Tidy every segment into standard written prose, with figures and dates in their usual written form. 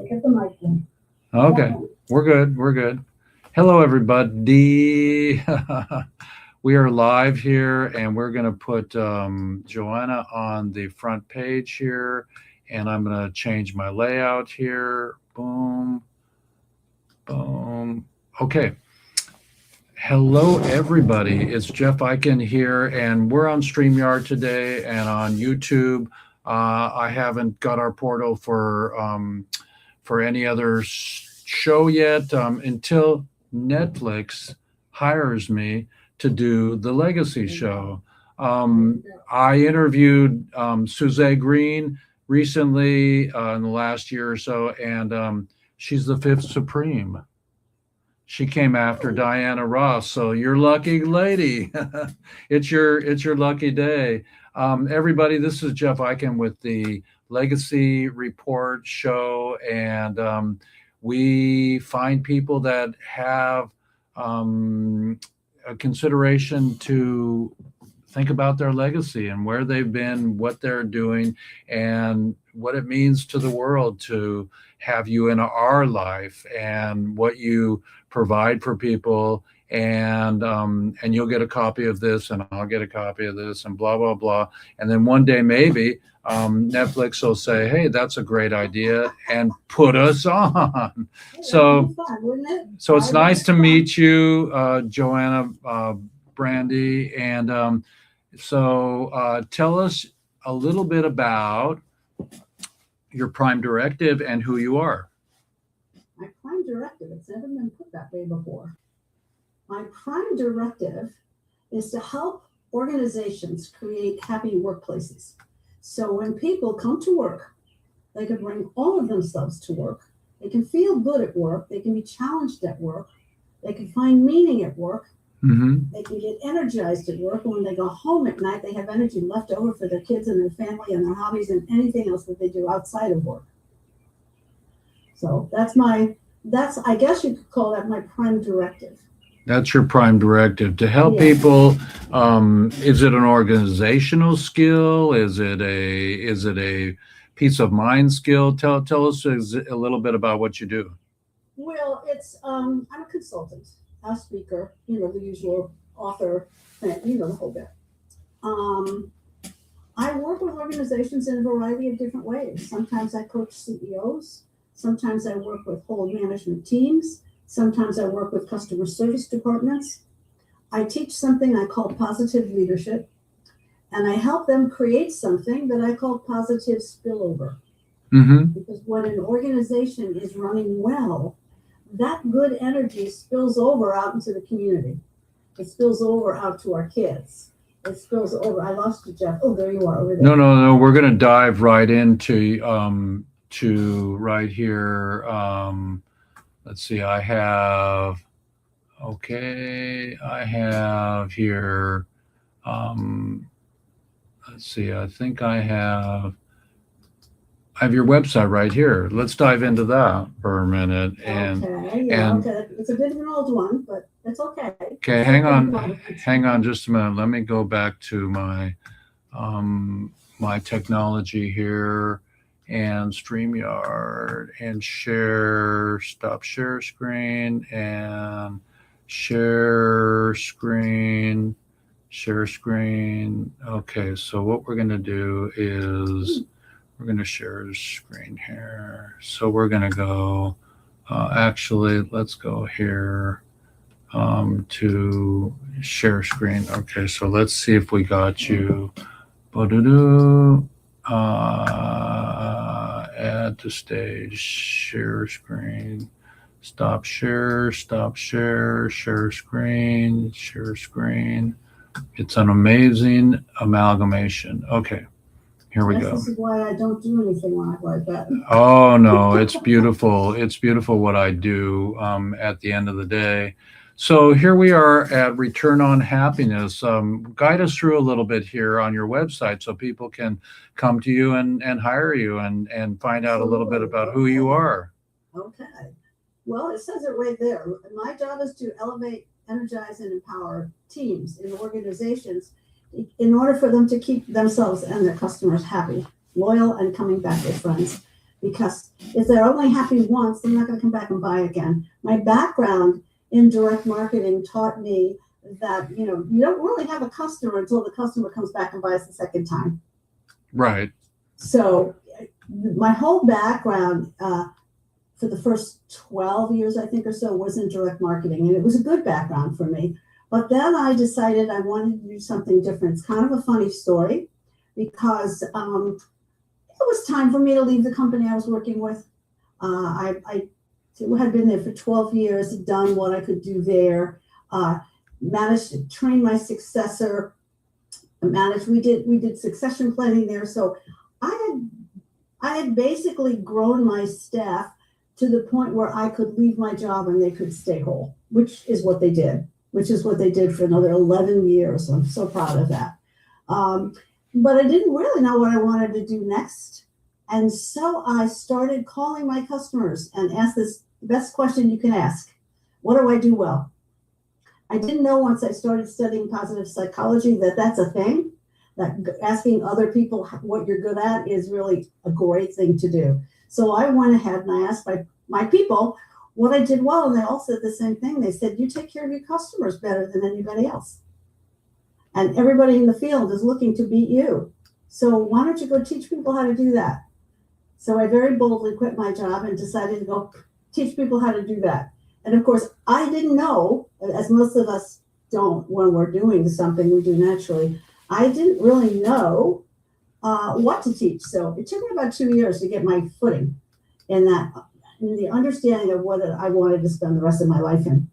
get the mic in. Okay, we're good. We're good. Hello, everybody. We are live here, and we're going to put Joanna on the front page here, and I'm going to change my layout here. Boom, boom. Okay. Hello, everybody. It's Jeff Eichen here, and we're on StreamYard today and on YouTube. I haven't got our portal for any other show yet until Netflix hires me to do the Legacy show. I interviewed Suzette Green recently in the last year or so, and she's the fifth Supreme. She came after Diana Ross, so you're lucky, lady. It's your lucky day. Everybody, this is Jeff Eichen with the Legacy Report show, and we find people that have a consideration to think about their legacy and where they've been, what they're doing, and what it means to the world to have you in our life and what you provide for people. And you'll get a copy of this, and I'll get a copy of this, and blah blah blah. And then one day maybe Netflix will say, "Hey, that's a great idea," and put us on. So it's nice to meet you, Joanna, Brandi, and tell us a little bit about your prime directive and who you are. My prime directive, it's never been put that way before. My prime directive is to help organizations create happy workplaces. So when people come to work, they can bring all of themselves to work. They can feel good at work. They can be challenged at work. They can find meaning at work. Mm-hmm. They can get energized at work. And when they go home at night, they have energy left over for their kids and their family and their hobbies and anything else that they do outside of work. So I guess you could call that my prime directive. That's your prime directive to help people. Is it an organizational skill? Is it a peace of mind skill? Tell us a little bit about what you do. Well, it's I'm a consultant, a speaker, the usual author, the whole bit. I work with organizations in a variety of different ways. Sometimes I coach CEOs. Sometimes I work with whole management teams. Sometimes I work with customer service departments. I teach something I call positive leadership, and I help them create something that I call positive spillover. Mm-hmm. Because when an organization is running well, that good energy spills over out into the community. It spills over out to our kids. It spills over. I lost you, Jeff. Oh, there you are over there. No. We're going to dive right into right here. Let's see. I have here. Let's see. I think I have your website right here. Let's dive into that for a minute. Okay. It's a bit of an old one, but it's okay. Okay, hang on just a minute. Let me go back to my my technology here and StreamYard and stop share screen and share screen. Okay, so what we're going to do is we're going to share screen here. So we're going to go, actually, let's go here to share screen. Okay, so let's see if we got you. Add to stage, share screen, stop share screen. It's an amazing amalgamation. Okay. Here we go. This is why I don't do anything like that. Oh, no, it's beautiful. It's beautiful what I do at the end of the day. So here we are at Return on Happiness. Guide us through a little bit here on your website so people can come to you and hire you and find out a little bit about who you are. Okay. Well, it says it right there. My job is to elevate, energize, and empower teams in organizations in order for them to keep themselves and their customers happy, loyal, and coming back as friends. because if they're only happy once, they're not going to come back and buy again. My background in direct marketing taught me that, you don't really have a customer until the customer comes back and buys the second time. Right. So my whole background for the first 12 years, I think, or so, was in direct marketing, and it was a good background for me. But then I decided I wanted to do something different. It's kind of a funny story, because it was time for me to leave the company I was working with. I had been there for 12 years, done what I could do there, managed to train my successor, we did succession planning there. So I had basically grown my staff to the point where I could leave my job and they could stay whole, which is what they did for another 11 years. I'm so proud of that. But I didn't really know what I wanted to do next. And so I started calling my customers and asked this best question you can ask. What do I do well? I didn't know once I started studying positive psychology that that's a thing, that asking other people what you're good at is really a great thing to do. So I went ahead and I asked my people what I did well, and they all said the same thing. They said, you take care of your customers better than anybody else. And everybody in the field is looking to beat you. So why don't you go teach people how to do that? So I very boldly quit my job and decided to go teach people how to do that. And of course, I didn't know, as most of us don't when we're doing something we do naturally, I didn't really know what to teach. So it took me about 2 years to get my footing in the understanding of what I wanted to spend the rest of my life in.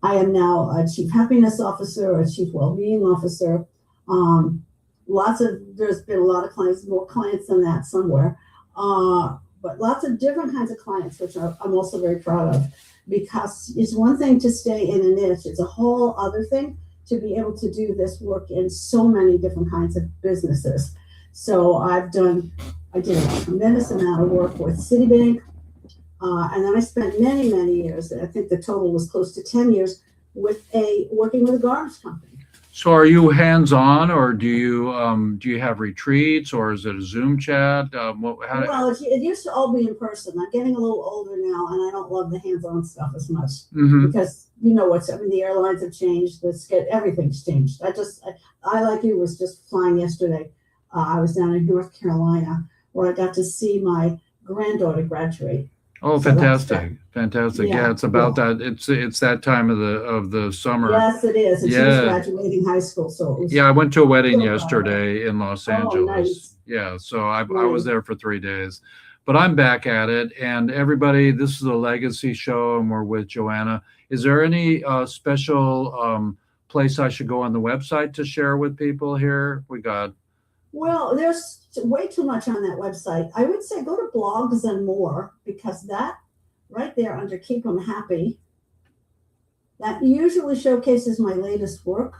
I am now a chief happiness officer, a chief well-being officer. There's been a lot of clients, more clients than that somewhere, but lots of different kinds of clients, which I'm also very proud of, because it's one thing to stay in a niche. It's a whole other thing to be able to do this work in so many different kinds of businesses. So I did a tremendous amount of work with Citibank, and then I spent many, many years, I think the total was close to 10 years, working with a garbage company. So are you hands-on, or do you have retreats, or is it a Zoom chat? It used to all be in person. I'm getting a little older now, and I don't love the hands-on stuff as much, because the airlines have changed, everything's changed. I like you was just flying yesterday. I was down in North Carolina, where I got to see my granddaughter graduate. Oh, so fantastic. Yeah, it's about that. It's that time of the summer. Yes, it is. And she was graduating high school. So I went to a wedding yesterday in Los Angeles. Nice. Yeah, so I was there for 3 days. But I'm back at it. And everybody, this is a legacy show, and we're with Joanna. Is there any special place I should go on the website to share with people here? Well, there's way too much on that website. I would say go to Blogs and More, because that right there under Keep 'em Happy, that usually showcases my latest work.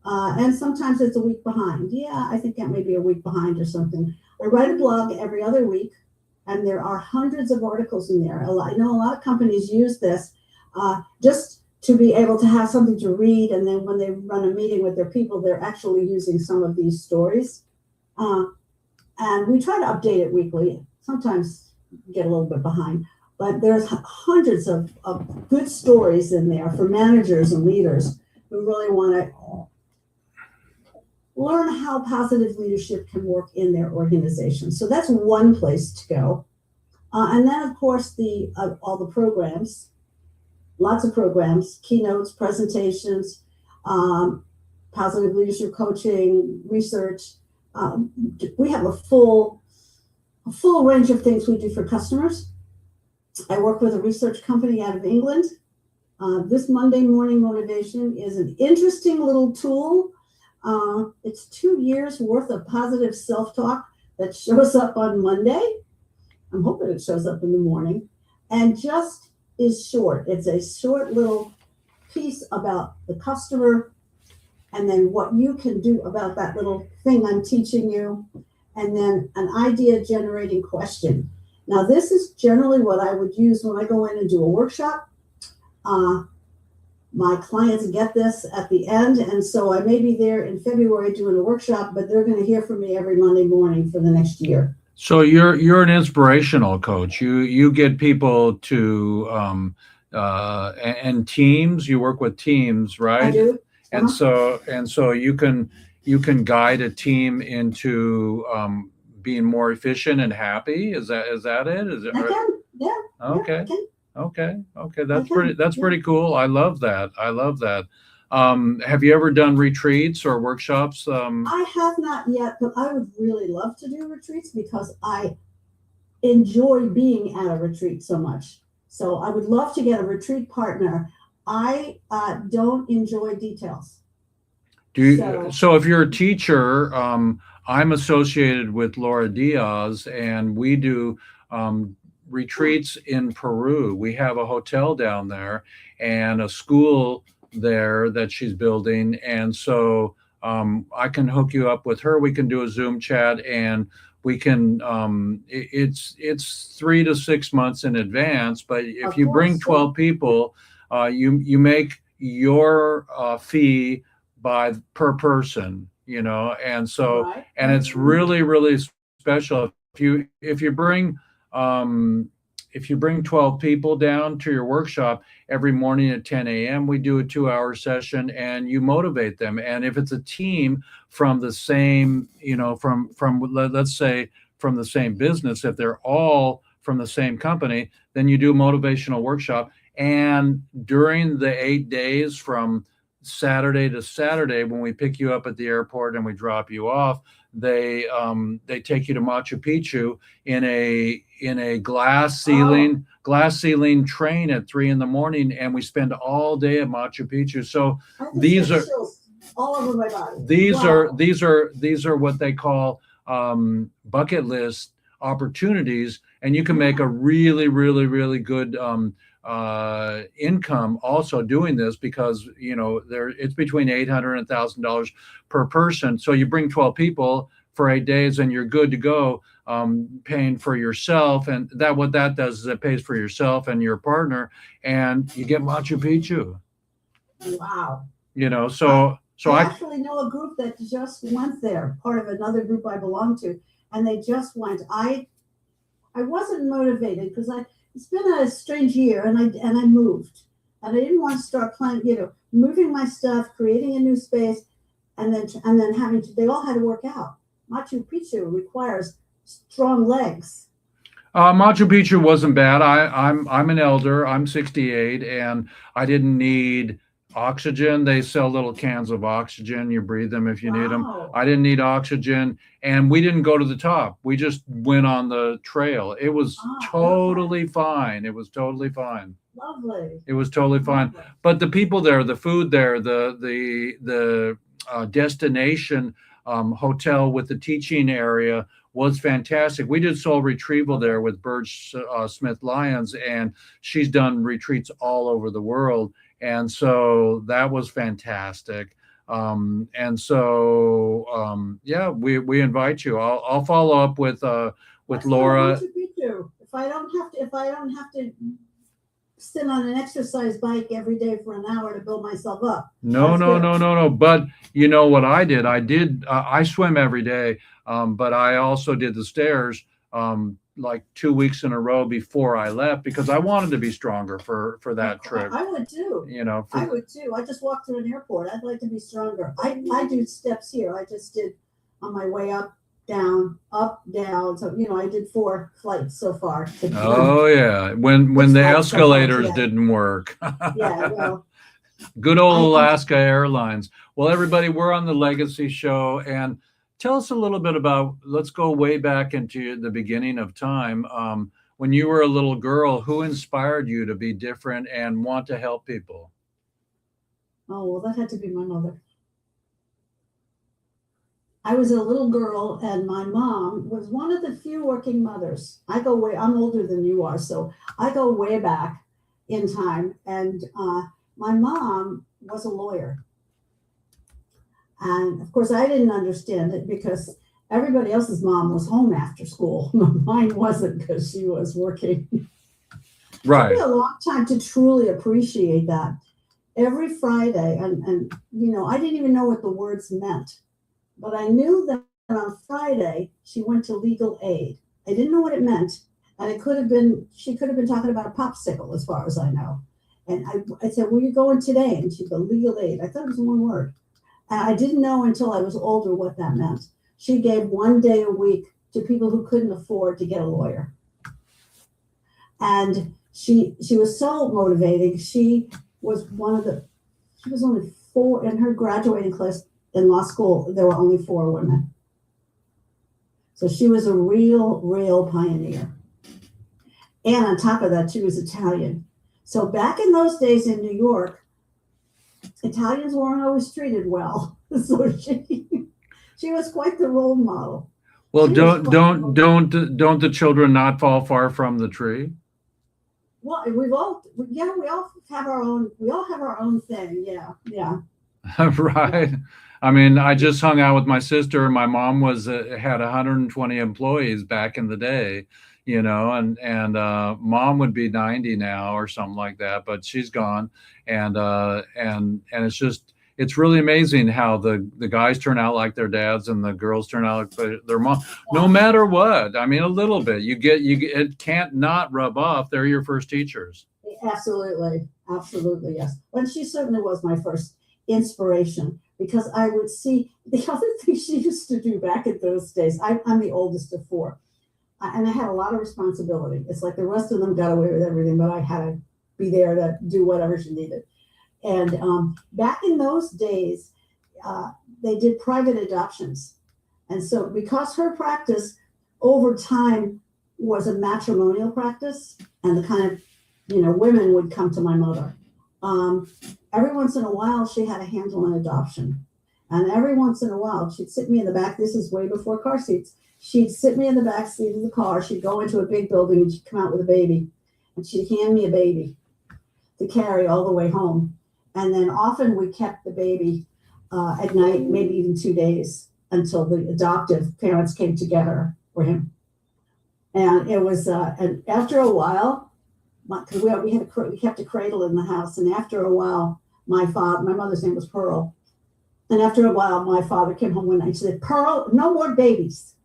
And sometimes it's a week behind. Yeah, I think that may be a week behind or something. I write a blog every other week, and there are hundreds of articles in there. I know a lot of companies use this just to be able to have something to read, and then when they run a meeting with their people, they're actually using some of these stories. And we try to update it weekly. Sometimes get a little bit behind, but there's hundreds of good stories in there for managers and leaders who really want to learn how positive leadership can work in their organization. So that's one place to go. And then, of course, all the programs, lots of programs, keynotes, presentations, positive leadership coaching, research. We have a full range of things we do for customers. I work with a research company out of England. This Monday Morning Motivation is an interesting little tool. It's 2 years worth of positive self-talk that shows up on Monday. I'm hoping it shows up in the morning, and just is short. It's a short little piece about the customer, and then what you can do about that little thing I'm teaching you, and then an idea generating question. Now, this is generally what I would use when I go in and do a workshop. My clients get this at the end, and so I may be there in February doing a workshop, but they're going to hear from me every Monday morning for the next year. So you're an inspirational coach. You get people to and teams. You work with teams, I right? do. And Uh-huh. so you can guide a team into being more efficient and happy. Is that it? Is it I can. Yeah. Yeah. I okay? can. Okay. I That's pretty. can. That's Yeah. pretty cool. I love that. I love that. Have you ever done retreats or workshops? I have not yet, but I would really love to do retreats because I enjoy being at a retreat so much. So I would love to get a retreat partner. I don't enjoy details. So, So if you're a teacher, I'm associated with Laura Diaz, and we do huh, retreats in Peru. We have a hotel down there and a school there that she's building, and so I can hook you up with her. We can do a Zoom chat, and we can. It's 3 to 6 months in advance, but if of you bring course, yeah, 12 people, you make your fee by per person, and so right, and right. it's really special um if you bring 12 people down to your workshop every morning at 10 a.m. We do a 2-hour session, and you motivate them. And if it's a team from the same, let's say from the same business, if they're all from the same company, then you do a motivational workshop. And during the 8 days from Saturday to Saturday, when we pick you up at the airport and we drop you off, they take you to Machu Picchu in a Oh, glass ceiling train at 3 in the morning, and we spend all day at Machu Picchu. So I just these get are chills all over my body. these are Wow. these are these are what they call bucket list opportunities, and you can make Yeah. a really good income also doing this, because there it's between 800 and $1,000 per person. So you bring 12 people for 8 days, and you're good to go, paying for yourself. And that what that does is it pays for yourself and your partner, and you get Machu Picchu. Wow. You know, I so so I I actually know a group that just went there, part of another group I belong to, and they just went. I wasn't motivated because I it's been a strange year, and I moved, and I didn't want to start planning, moving my stuff, creating a new space, and then having to. They all had to work out. Machu Picchu requires strong legs. Machu Picchu wasn't bad. I'm an elder. I'm 68, and I didn't need oxygen. They sell little cans of oxygen. You breathe them if you need them. Wow. I didn't need oxygen, and we didn't go to the top. We just went on the trail. It was Ah, okay. totally fine. It was totally fine. Lovely. It was totally fine. Lovely. But the people there, the food there, the destination hotel with the teaching area was fantastic. We did soul retrieval Okay. there with Burge Smith Lyons, and she's done retreats all over the world, and so that was fantastic. And so yeah, we invite you. I'll follow up with Let's go to Laura. Machu Picchu. If I don't have to sit on an exercise bike every day for an hour to build myself up. No, Let's no, do no, it. no, no. But you know what I did? I swim every day, but I also did the stairs like 2 weeks in a row before I left, because I wanted to be stronger for that trip. I would too. You know, I for would too. I just walked through an airport. I'd like to be stronger. I do steps here. I just did on my way up, down, up, down. So, I did 4 flights so far. oh yeah, when Six the flights so far escalators today. didn't work. Yeah, well, Good old I Alaska Airlines. Well, everybody, we're on the Legacy Show, and tell us a little bit about. Let's go way back into the beginning of time. When you were a little girl, who inspired you to be different and want to help people? oh, well, that had to be my mother. I was a little girl, and my mom was one of the few working mothers. I'm older than you are, so I go way back in time. And my mom was a lawyer. And of course, I didn't understand it because everybody else's mom was home after school. Mine wasn't because she was working. It took me Right. a long time to truly appreciate that. Every Friday, and I didn't even know what the words meant, but I knew that on Friday she went to legal aid. I didn't know what it meant. And she could have been talking about a popsicle as far as I know. And I said, where are you going today? And she'd go, legal aid. I thought it was one word. And I didn't know until I was older what that meant. She gave 1 day a week to people who couldn't afford to get a lawyer. And she was so motivating. She was only 4 in her graduating class in law school. There were only 4 women. So she was a real pioneer. And on top of that, she was Italian. So back in those days in New York, Italians weren't always treated well. So she was quite the role model. Well, don't the children not fall far from the tree? Well, we all have our own thing. Yeah. Right. I mean, I just hung out with my sister. My mom had 120 employees back in the day, and mom would be 90 now or something like that, but she's gone. And it's really amazing how the guys turn out like their dads and the girls turn out like their mom, no matter what. I mean, a little bit, it can't not rub off. They're your first teachers. Absolutely. Yes. And she certainly was my first inspiration, because I would see the other thing she used to do back in those days. I'm the oldest of 4, and I had a lot of responsibility. It's like the rest of them got away with everything, but I had to be there to do whatever she needed. And back in those days, they did private adoptions. And so because her practice over time was a matrimonial practice, and the kind of, women would come to my mother. Every once in a while, she had a handle on adoption. And every once in a while, she'd sit me in the back. This is way before car seats. She'd sit me in the back seat of the car. She'd go into a big building and she'd come out with a baby. And she'd hand me a baby to carry all the way home. And then often we kept the baby at night, maybe even 2 days, until the adoptive parents came together for him. And it was, and after a while, because we kept a cradle in the house, and after a while, my mother's name was Pearl, and after a while, my father came home one night and said, "Pearl, no more babies."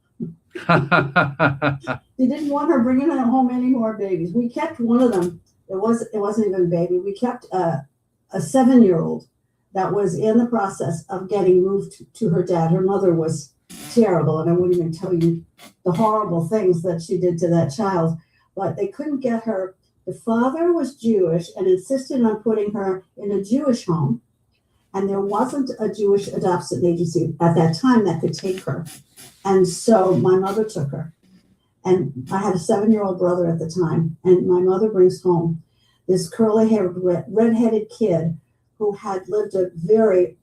He didn't want her bringing home any more babies. We kept one of them. It wasn't even a baby. We kept a 7-year-old that was in the process of getting moved to her dad. Her mother was terrible, and I wouldn't even tell you the horrible things that she did to that child, but they couldn't get her. The father was Jewish and insisted on putting her in a Jewish home, and there wasn't a Jewish adoption agency at that time that could take her. And so my mother took her, and I had a 7-year-old brother at the time, and my mother brings home this curly-haired, red-headed kid who had lived a very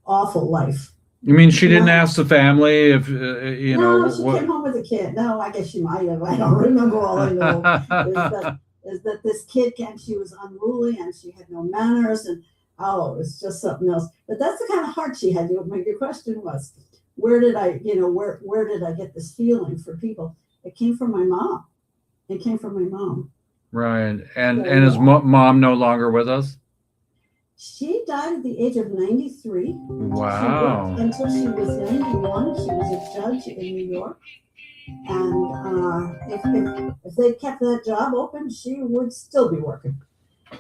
awful life. You mean she didn't ask the family if, No, she came home with a kid. No, I guess she might have. I don't remember. All I know is that this kid she was unruly and she had no manners, and it was just something else. But that's the kind of heart she had. Your question was, where did I get this feeling for people? It came from my mom. Right. And is mom no longer with us? She died at the age of 93. Wow. Until she was 91. She was a judge in New York. And if they kept that job open, she would still be working.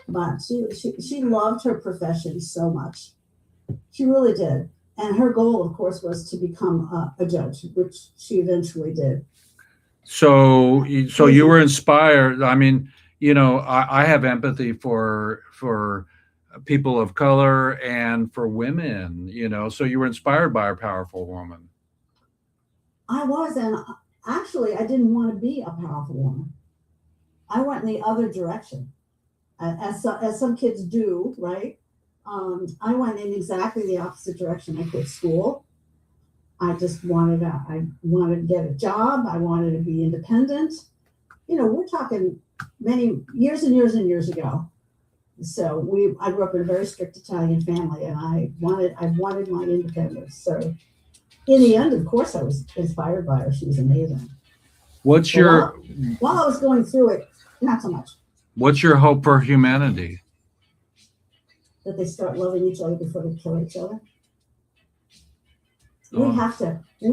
But she loved her profession so much. She really did. And her goal, of course, was to become a judge, which she eventually did. So you were inspired. I mean, I have empathy for people of color and for women, so you were inspired by a powerful woman. I was, and actually I didn't want to be a powerful woman. I went in the other direction, as some kids do, right? I went in exactly the opposite direction. I quit school. I just wanted to get a job. I wanted to be independent. We're talking many years and years and years ago. So I grew up in a very strict Italian family, and I wanted my independence. So in the end, of course, I was inspired by her. She was amazing. While I was going through it, not so much. What's your hope for humanity? That they start loving each other before they kill each other. We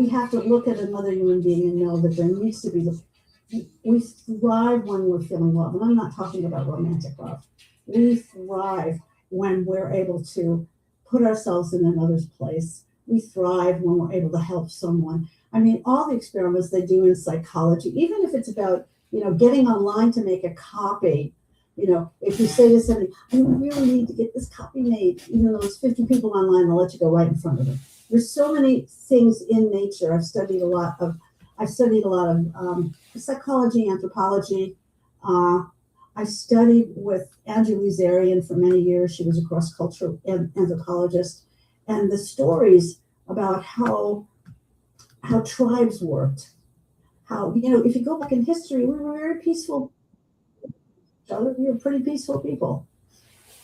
have to look at another human being and know that there needs to be we thrive when we're feeling love. And I'm not talking about romantic love. We thrive when we're able to put ourselves in another's place. We thrive when we're able to help someone. I mean, all the experiments they do in psychology, even if it's about, getting online to make a copy, if you say to somebody, I really need to get this copy made, even though there's 50 people online, they'll let you go right in front of them. There's so many things in nature. I've studied a lot of psychology, anthropology. I studied with Andrew Lizarian for many years. She was a cross-cultural anthropologist. And the stories about how tribes worked, how, if you go back in history, we were very peaceful. We were pretty peaceful people.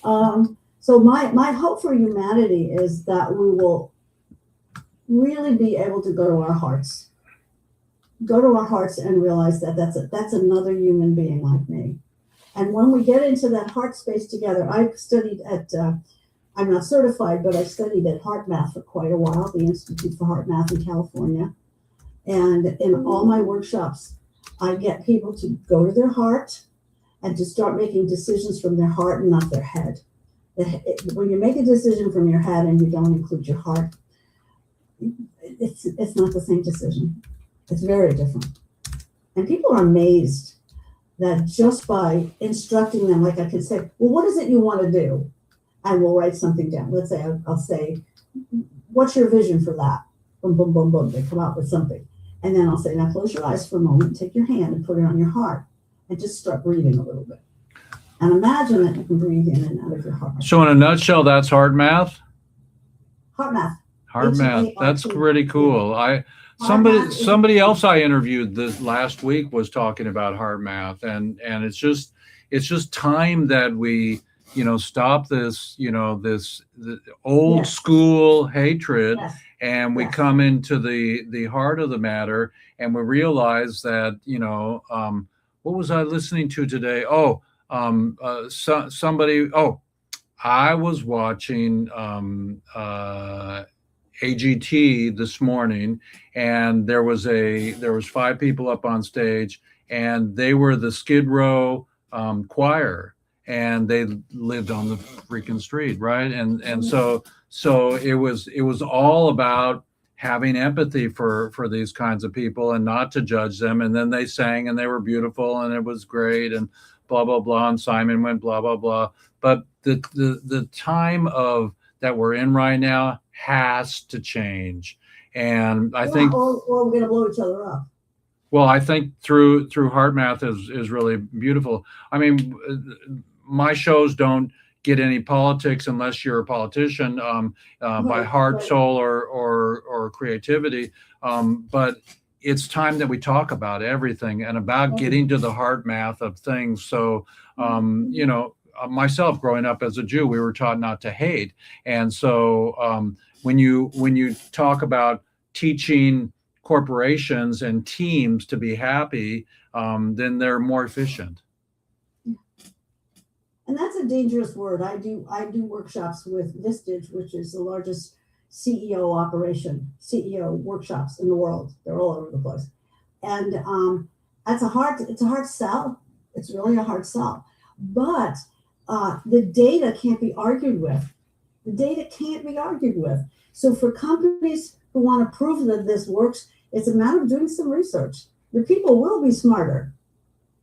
So my hope for humanity is that we will really be able to go to our hearts and realize that that's another human being like me. And when we get into that heart space together, I studied at, I'm not certified, but I studied at Heart Math for quite a while, the Institute for Heart Math in California. And in all my workshops, I get people to go to their heart and to start making decisions from their heart and not their head. When you make a decision from your head and you don't include your heart, it's not the same decision. It's very different. And people are amazed that just by instructing them, like I could say, well, what is it you want to do? And we'll write something down. Let's say, I'll say, what's your vision for that? Boom, boom, boom, boom. They come out with something. And then I'll say, now close your eyes for a moment, take your hand and put it on your heart and just start breathing a little bit. And imagine that you can breathe in and out of your heart. So in a nutshell, that's heart math? Heart math. Heart math. That's pretty cool. Somebody else I interviewed this last week was talking about heart math, and it's just time that we stop this the old school hatred, and we come into the heart of the matter, and we realize that what was I listening to today? I was watching AGT this morning, and there was 5 people up on stage, and they were the Skid Row choir, and they lived on the freaking street, right? And so it was all about having empathy for these kinds of people and not to judge them. And then they sang and they were beautiful and it was great and blah blah blah, and Simon went blah blah blah. But the time of that we're in right now has to change, and I think or we're going to blow each other up. Well, I think through heart math is really beautiful. I mean, my shows don't get any politics unless you're a politician, by heart, soul, or creativity. But it's time that we talk about everything and about getting to the heart math of things. So, myself growing up as a Jew, we were taught not to hate. And so when you talk about teaching corporations and teams to be happy, then they're more efficient. And that's a dangerous word. I do workshops with Vistage, which is the largest CEO workshops in the world. They're all over the place. And it's a hard sell. It's really a hard sell. But the data can't be argued with. So for companies who want to prove that this works, it's a matter of doing some research. Your people will be smarter.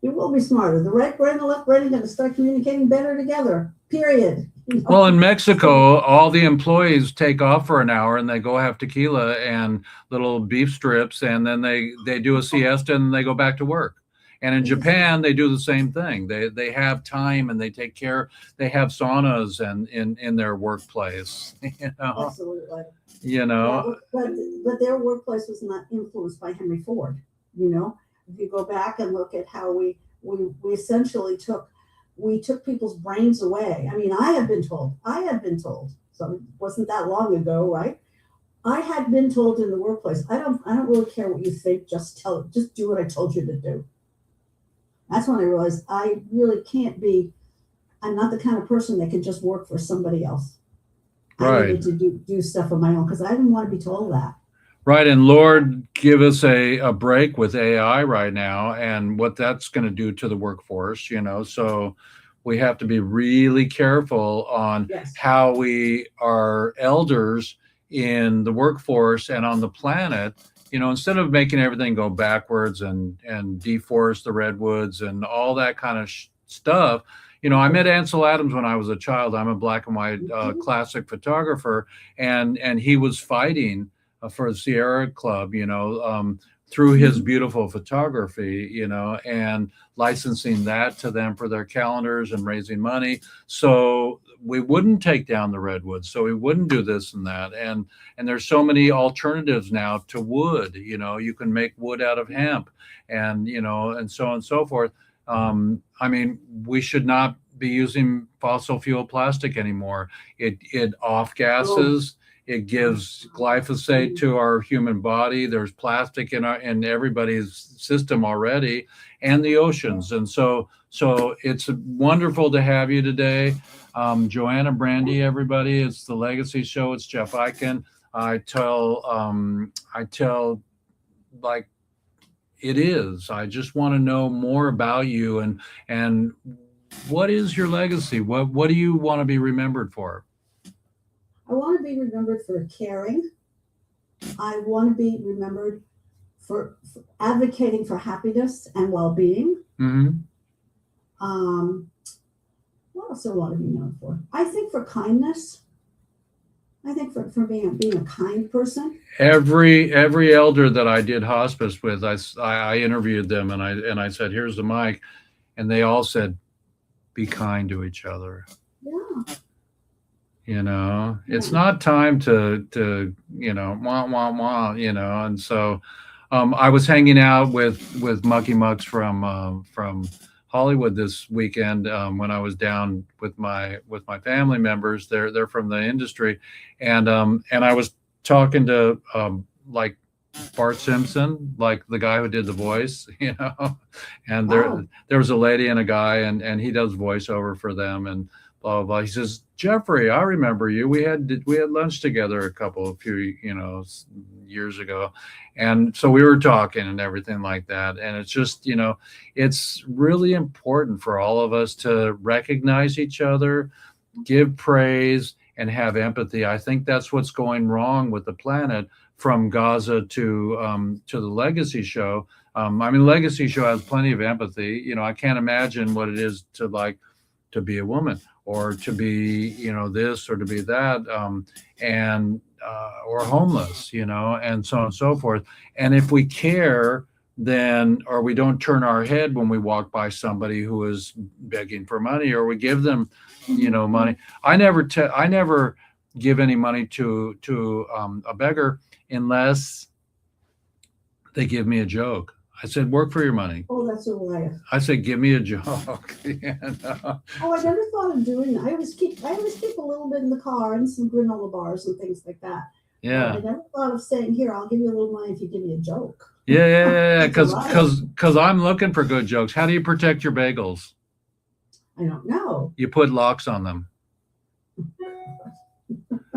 You will be smarter. The right brain and the left brain are going to start communicating better together, period. Well, in Mexico, all the employees take off for an hour and they go have tequila and little beef strips, and then they do a siesta and they go back to work. And in Japan, they do the same thing. They have time and they take care. They have saunas and in their workplace. Absolutely. But their workplace was not influenced by Henry Ford. If you go back and look at how we essentially took people's brains away. I mean, I have been told, so it wasn't that long ago, right? I had been told in the workplace, I don't really care what you think, just do what I told you to do. That's when I realized I really can't be, I'm not the kind of person that can just work for somebody else. Right. I needed to do stuff on my own because I didn't want to be told that. Right. And Lord, give us a break with AI right now and what that's going to do to the workforce, So we have to be really careful on Yes. how we are elders in the workforce and on the planet, instead of making everything go backwards and deforest the redwoods and all that kind of stuff. I met Ansel Adams when I was a child. I'm a black and white classic photographer, and he was fighting for the Sierra Club, through his beautiful photography, and licensing that to them for their calendars and raising money. So we wouldn't take down the redwoods. So we wouldn't do this and that. And there's so many alternatives now to wood. You can make wood out of hemp, and and so on and so forth. I mean, we should not be using fossil fuel plastic anymore. It off gases. It gives glyphosate to our human body. There's plastic in everybody's system already, and the oceans. And so it's wonderful to have you today, Joanna, Brandi. Everybody, it's the Legacy Show. It's Jeff Eichen. I tell like it is. I just want to know more about you and what is your legacy? What do you want to be remembered for? I want to be remembered for caring. I want to be remembered for advocating for happiness and well-being. Mm-hmm. What else do I want to be known for? I think for kindness. I think for being a kind person. Every elder that I did hospice with, I interviewed them and I said, "Here's the mic," and they all said, "Be kind to each other." Yeah. It's not time to wah, wah, wah, and so I was hanging out with Mucky Mucks from Hollywood this weekend when I was down with my family members. They're from the industry, and I was talking to like Bart Simpson, like the guy who did the voice, and there was a lady and a guy, and he does voiceover for them, and blah, blah, blah. He says, "Jeffrey, I remember you. We had lunch together a few years ago." And so we were talking and everything like that. And it's just, it's really important for all of us to recognize each other, give praise, and have empathy. I think that's what's going wrong with the planet, from Gaza to the Legacy Show. Legacy Show has plenty of empathy. I can't imagine what it is to be a woman, or to be, this, or to be that, or homeless, and so on and so forth. And if we care, then, or we don't turn our head when we walk by somebody who is begging for money, or we give them, money. I never give any money to a beggar unless they give me a joke. I said, "Work for your money." Oh, that's a life. I said, "Give me a joke." Oh, I never thought of doing that. I always keep a little bit in the car and some granola bars and things like that. Yeah. I never thought of saying, "Here, I'll give you a little money if you give me a joke." Yeah. Because I'm looking for good jokes. How do you protect your bagels? I don't know. You put locks on them.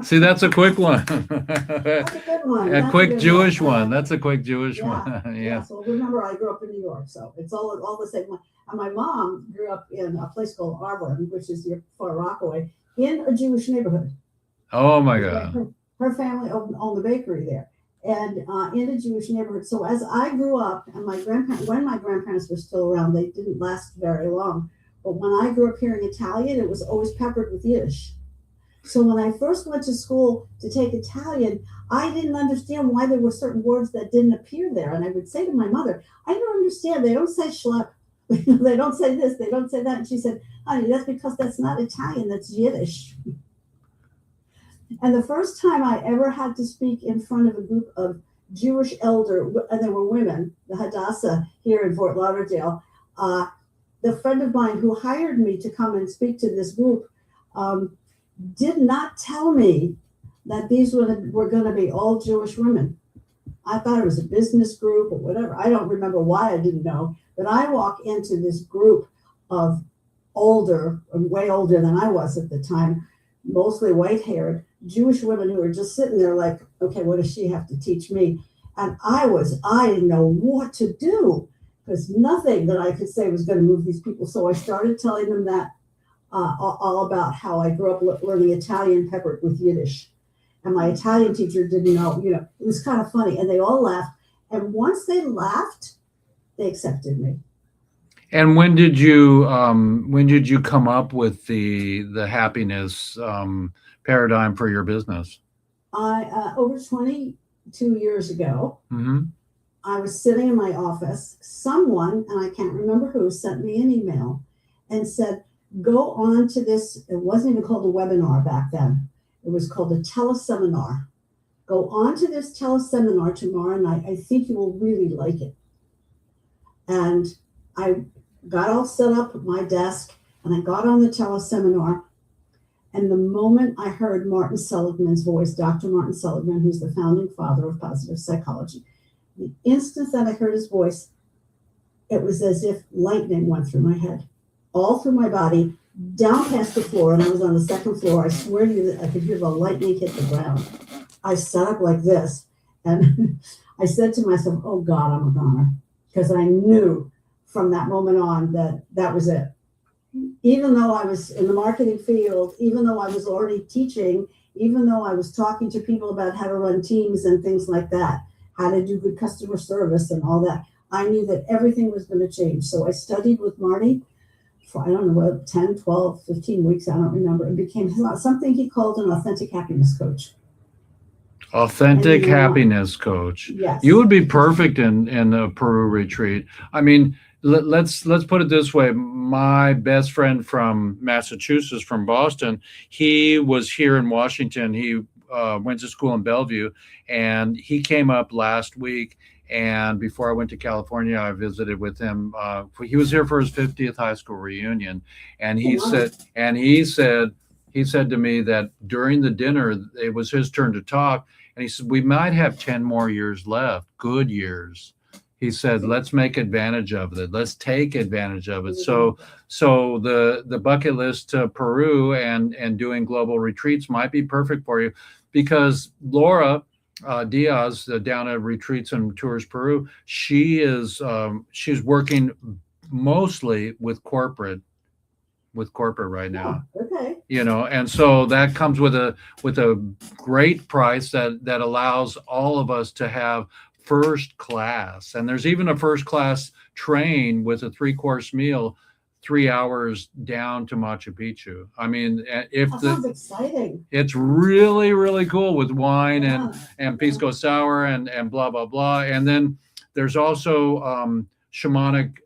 See, that's a quick one. That's a good one. A quick Jewish one. That's a quick Jewish one. Yeah. So remember, I grew up in New York, so it's all the same. And my mom grew up in a place called Auburn, which is near Far Rockaway, in a Jewish neighborhood. Oh my God. Her family owned the bakery there, and in a Jewish neighborhood. So as I grew up, and when my grandparents were still around, they didn't last very long. But when I grew up hearing Italian, it was always peppered with Yiddish. So when I first went to school to take Italian, I didn't understand why there were certain words that didn't appear there. And I would say to my mother, "I don't understand. They don't say schlep. They don't say this. They don't say that." And she said, "Honey, that's because that's not Italian. That's Yiddish." And the first time I ever had to speak in front of a group of Jewish elders, and there were women, the Hadassah here in Fort Lauderdale, the friend of mine who hired me to come and speak to this group did not tell me that these were going to be all Jewish women. I thought it was a business group or whatever. I don't remember why I didn't know, but I walk into this group of way older than I was at the time, mostly white-haired Jewish women who were just sitting there like, okay, what does she have to teach me? And I didn't know what to do because nothing that I could say was going to move these people. So I started telling them that all about how I grew up learning Italian peppered with Yiddish. And my Italian teacher didn't know, it was kind of funny. And they all laughed. And once they laughed, they accepted me. And when did you come up with the happiness paradigm for your business? Over 22 years ago, Mm-hmm. I was sitting in my office. Someone, and I can't remember who, sent me an email and said, go on to this. It wasn't even called a webinar back then. It was called a teleseminar. Go on to this teleseminar tomorrow night. I think you will really like it. And I got all set up at my desk and I got on the teleseminar. And the moment I heard Martin Seligman's voice, Dr. Martin Seligman, who's the founding father of positive psychology, the instant that I heard his voice, it was as if lightning went through my head, all through my body, down past the floor. And I was on the second floor. I swear to you that I could hear the lightning hit the ground. I sat up like this and I said to myself, oh God, I'm a goner. Because I knew from that moment on that was it. Even though I was in the marketing field, even though I was already teaching, even though I was talking to people about how to run teams and things like that, how to do good customer service and all that, I knew that everything was going to change. So I studied with Marty for, I don't know, what, 10, 12, 15 weeks, I don't remember. It became something he called an authentic happiness coach. Authentic happiness coach. Yes. You would be perfect in a Peru retreat. I mean, let's put it this way. My best friend from Massachusetts, from Boston, he was here in Washington. He went to school in Bellevue, and he came up last week. And before I went to California, I visited with him. He was here for his 50th high school reunion, and he said to me that during the dinner, it was his turn to talk. And he said, we might have 10 more years left, good years. He said, let's make advantage of it. Let's take advantage of it. So the bucket list to Peru and doing global retreats might be perfect for you, because Laura Diaz down at Retreats and Tours Peru, she's working mostly with corporate right now. Oh, okay. And so that comes with a great price that allows all of us to have first class. And there's even a first class train with a 3-course meal, 3 hours down to Machu Picchu. I mean, sounds exciting. It's really, really cool with wine and pisco sour and blah, blah, blah. And then there's also shamanic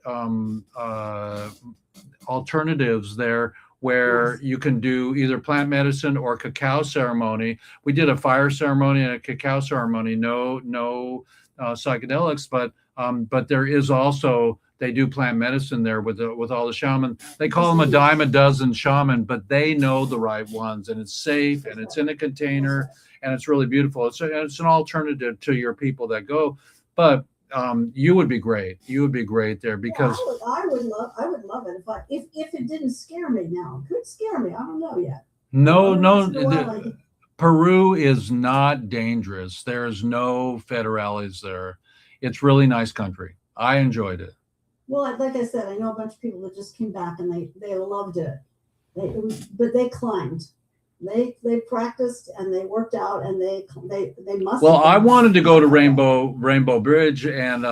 alternatives there, where you can do either plant medicine or cacao ceremony. We did a fire ceremony and a cacao ceremony, no psychedelics, but there is also, they do plant medicine there with all the shaman. They call them a dime a dozen shaman, but they know the right ones, and it's safe and it's in a container and it's really beautiful. It's an alternative to your people that go, but you would be great. You would be great there, because I would love it if it didn't scare me. Now it could scare me. I don't know yet. No. Peru is not dangerous. There's no federales there. It's really nice country. I enjoyed it. Well, like I said, I know a bunch of people that just came back and they loved it. But they climbed. They practiced and they worked out and they must. Well, I wanted to go to Rainbow Bridge, and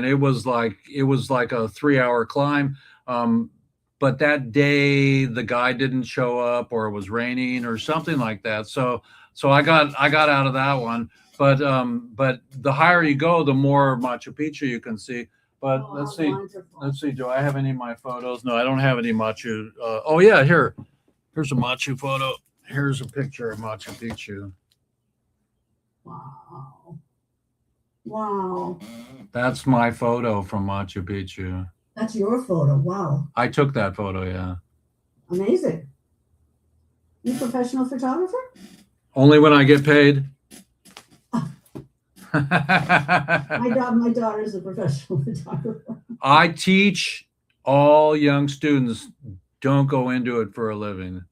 it was like a 3-hour climb. But that day the guy didn't show up, or it was raining or something like that. So I got out of that one. But the higher you go, the more Machu Picchu you can see. But let's see. Wonderful. Let's see. Do I have any of my photos? No, I don't have any Machu. Oh yeah, here's a Machu photo. Here's a picture of Machu Picchu. Wow. That's my photo from Machu Picchu. That's your photo. Wow. I took that photo, yeah. Amazing. You a professional photographer? Only when I get paid. My daughter's a professional photographer. I teach all young students, don't go into it for a living.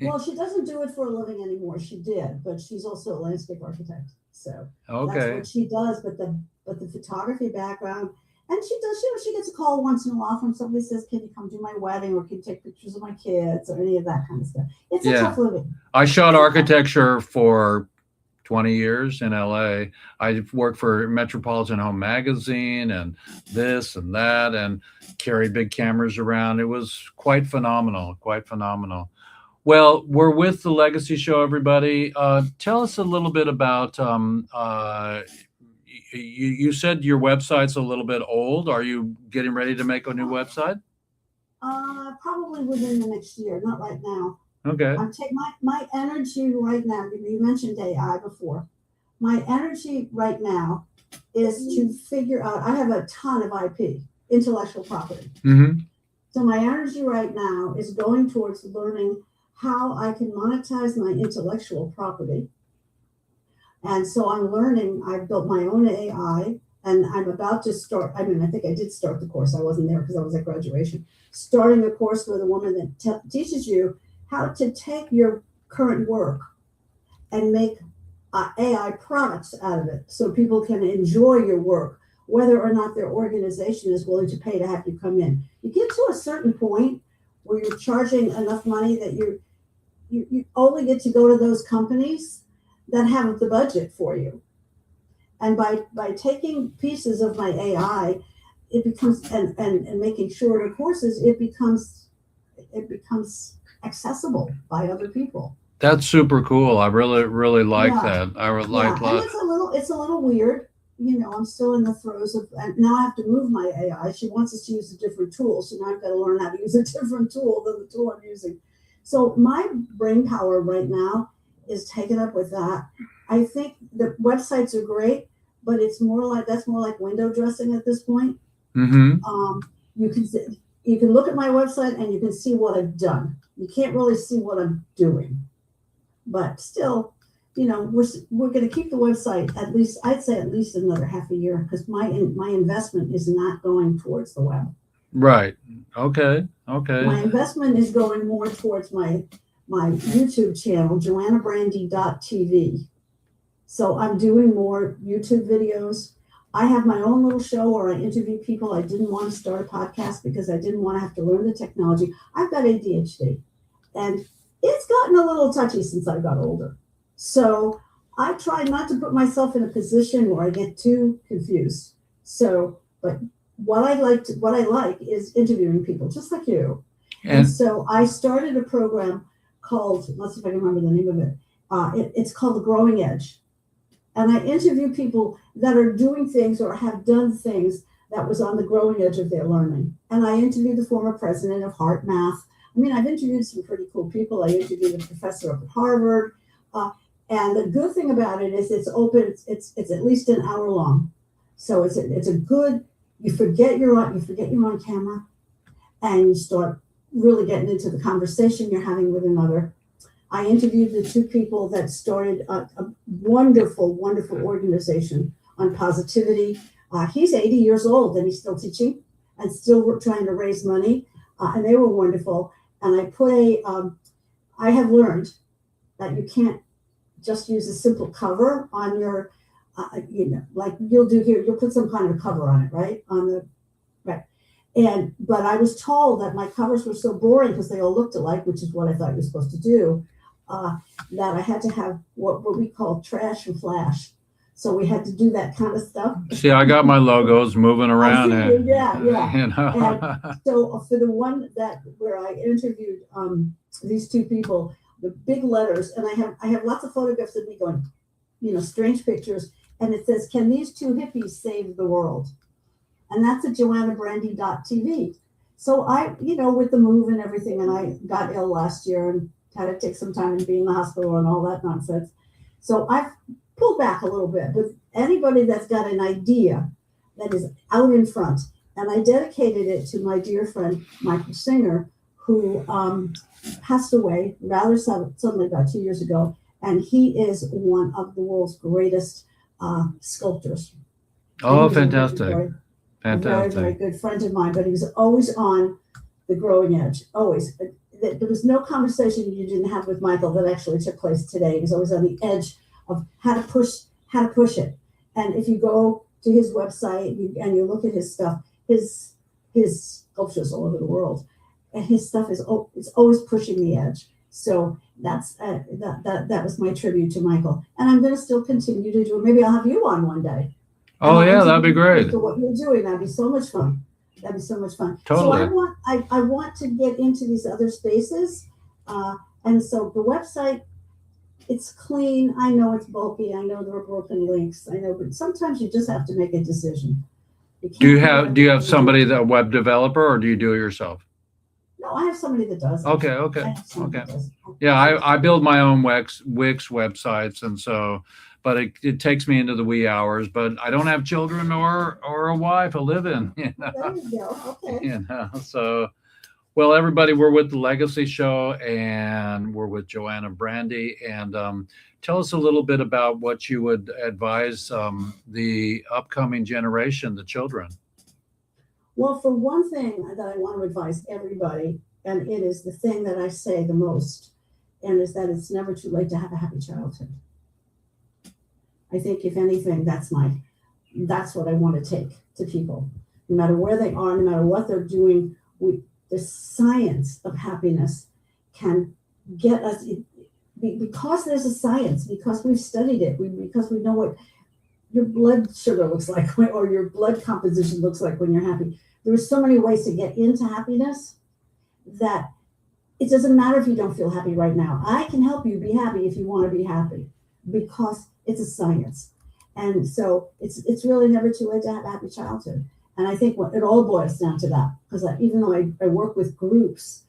Well, she doesn't do it for a living anymore. She did, but she's also a landscape architect. So that's Okay. what she does. But the photography background, and she does. She gets a call once in a while from somebody says, "Can you come do my wedding, or can you take pictures of my kids, or any of that kind of stuff?" It's a Yeah. tough living. I shot architecture for 20 years in LA. I worked for Metropolitan Home Magazine and this and that, and carried big cameras around. It was quite phenomenal, quite phenomenal. Well, we're with the Legacy Show, everybody. Tell us a little bit about. You said your website's a little bit old. Are you getting ready to make a new website? Probably within the next year, not right now. Okay. I'm taking my energy right now. You mentioned AI before. My energy right now is to figure out. I have a ton of IP, intellectual property. Mm-hmm. So my energy right now is going towards learning how I can monetize my intellectual property. And so I'm learning. I've built my own AI, and I'm about to start. I mean, I think I did start the course. I wasn't there because I was at graduation. Starting a course with a woman that teaches you how to take your current work and make AI products out of it so people can enjoy your work, whether or not their organization is willing to pay to have you come in. You get to a certain point where you're charging enough money that you only get to go to those companies that have the budget for you. And by taking pieces of my AI, it becomes and making shorter courses, it becomes accessible by other people. That's super cool. I really like Yeah. that. I would Yeah, like. and it's a little weird. I'm still in the throes of, and now I have to move my AI. She wants us to use a different tool, so now I've got to learn how to use a different tool than the tool I'm using. So my brain power right now is taken up with that. I think the websites are great, but that's more like window dressing at this point. Mm-hmm. You can look at my website and you can see what I've done. You can't really see what I'm doing, but still, we're going to keep the website at least. I'd say at least another half a year, because my investment is not going towards the web. Right. Okay. My investment is going more towards my YouTube channel, JoannaBrandi.tv. So I'm doing more YouTube videos. I have my own little show where I interview people. I didn't want to start a podcast because I didn't want to have to learn the technology. I've got ADHD, and it's gotten a little touchy since I got older. So I try not to put myself in a position where I get too confused. So, but what I like is interviewing people just like you. And so I started a program called, let's see if I can remember the name of it. It's called The Growing Edge. And I interview people that are doing things or have done things that was on the growing edge of their learning. And I interviewed the former president of Heart Math. I mean, I've interviewed some pretty cool people. I interviewed a professor up at Harvard. And the good thing about it is it's open. It's at least an hour long. So it's a good, you forget you're on camera, and you start really getting into the conversation you're having with another. I interviewed the two people that started a wonderful, wonderful organization on positivity. He's 80 years old and he's still teaching and still trying to raise money. And they were wonderful. And I have learned that you can't just use a simple cover on your, like you'll do here, you'll put some kind of cover on it, right? But I was told that my covers were so boring because they all looked alike, which is what I thought you were supposed to do, that I had to have what we call trash and flash. So we had to do that kind of stuff. See, I got my logos moving around. Yeah. And so for the one where I interviewed these two people, the big letters, and I have lots of photographs of me going, strange pictures, and it says, "Can these two hippies save the world?" And that's at JoannaBrandi.tv. So I, with the move and everything, and I got ill last year and had to take some time and be in the hospital and all that nonsense. So I've pulled back a little bit. With anybody that's got an idea that is out in front, and I dedicated it to my dear friend Michael Singer, who passed away rather suddenly about 2 years ago, and he is one of the world's greatest sculptors. Oh, fantastic. A very, very good friend of mine, but he was always on the growing edge, always. there was no conversation you didn't have with Michael that actually took place today. He was always on the edge of how to push it. And if you go to his website and you look at his stuff, his sculptures all over the world, and his stuff is it's always pushing the edge. So that's that was my tribute to Michael, and I'm going to still continue to do it. Maybe I'll have you on one day. Oh yeah, that'd be great. For what you're doing, that'd be so much fun. That'd be so much fun. Totally. So I want to get into these other spaces, and so the website, it's clean. I know it's bulky. I know there are broken links. I know, but sometimes you just have to make a decision. Do you have somebody, that web developer, or do you do it yourself? No, I have somebody that does. Okay. Yeah, I build my own Wix websites, and so, but it takes me into the wee hours. But I don't have children or a wife to live in. You know? There you go. Okay. You know, so. Well, everybody, we're with the Legacy Show, and we're with Joanna Brandi. And tell us a little bit about what you would advise the upcoming generation, the children. Well, for one thing that I want to advise everybody, and it is the thing that I say the most, and is that it's never too late to have a happy childhood. I think, if anything, that's what I want to take to people, no matter where they are, no matter what they're doing. The science of happiness can get us, because there's a science, because we've studied it, because we know what your blood sugar looks like, or your blood composition looks like when you're happy. There are so many ways to get into happiness that it doesn't matter if you don't feel happy right now. I can help you be happy if you want to be happy, because it's a science. And so it's really never too late to have a happy childhood. And I think it all boils down to that, because even though I work with groups,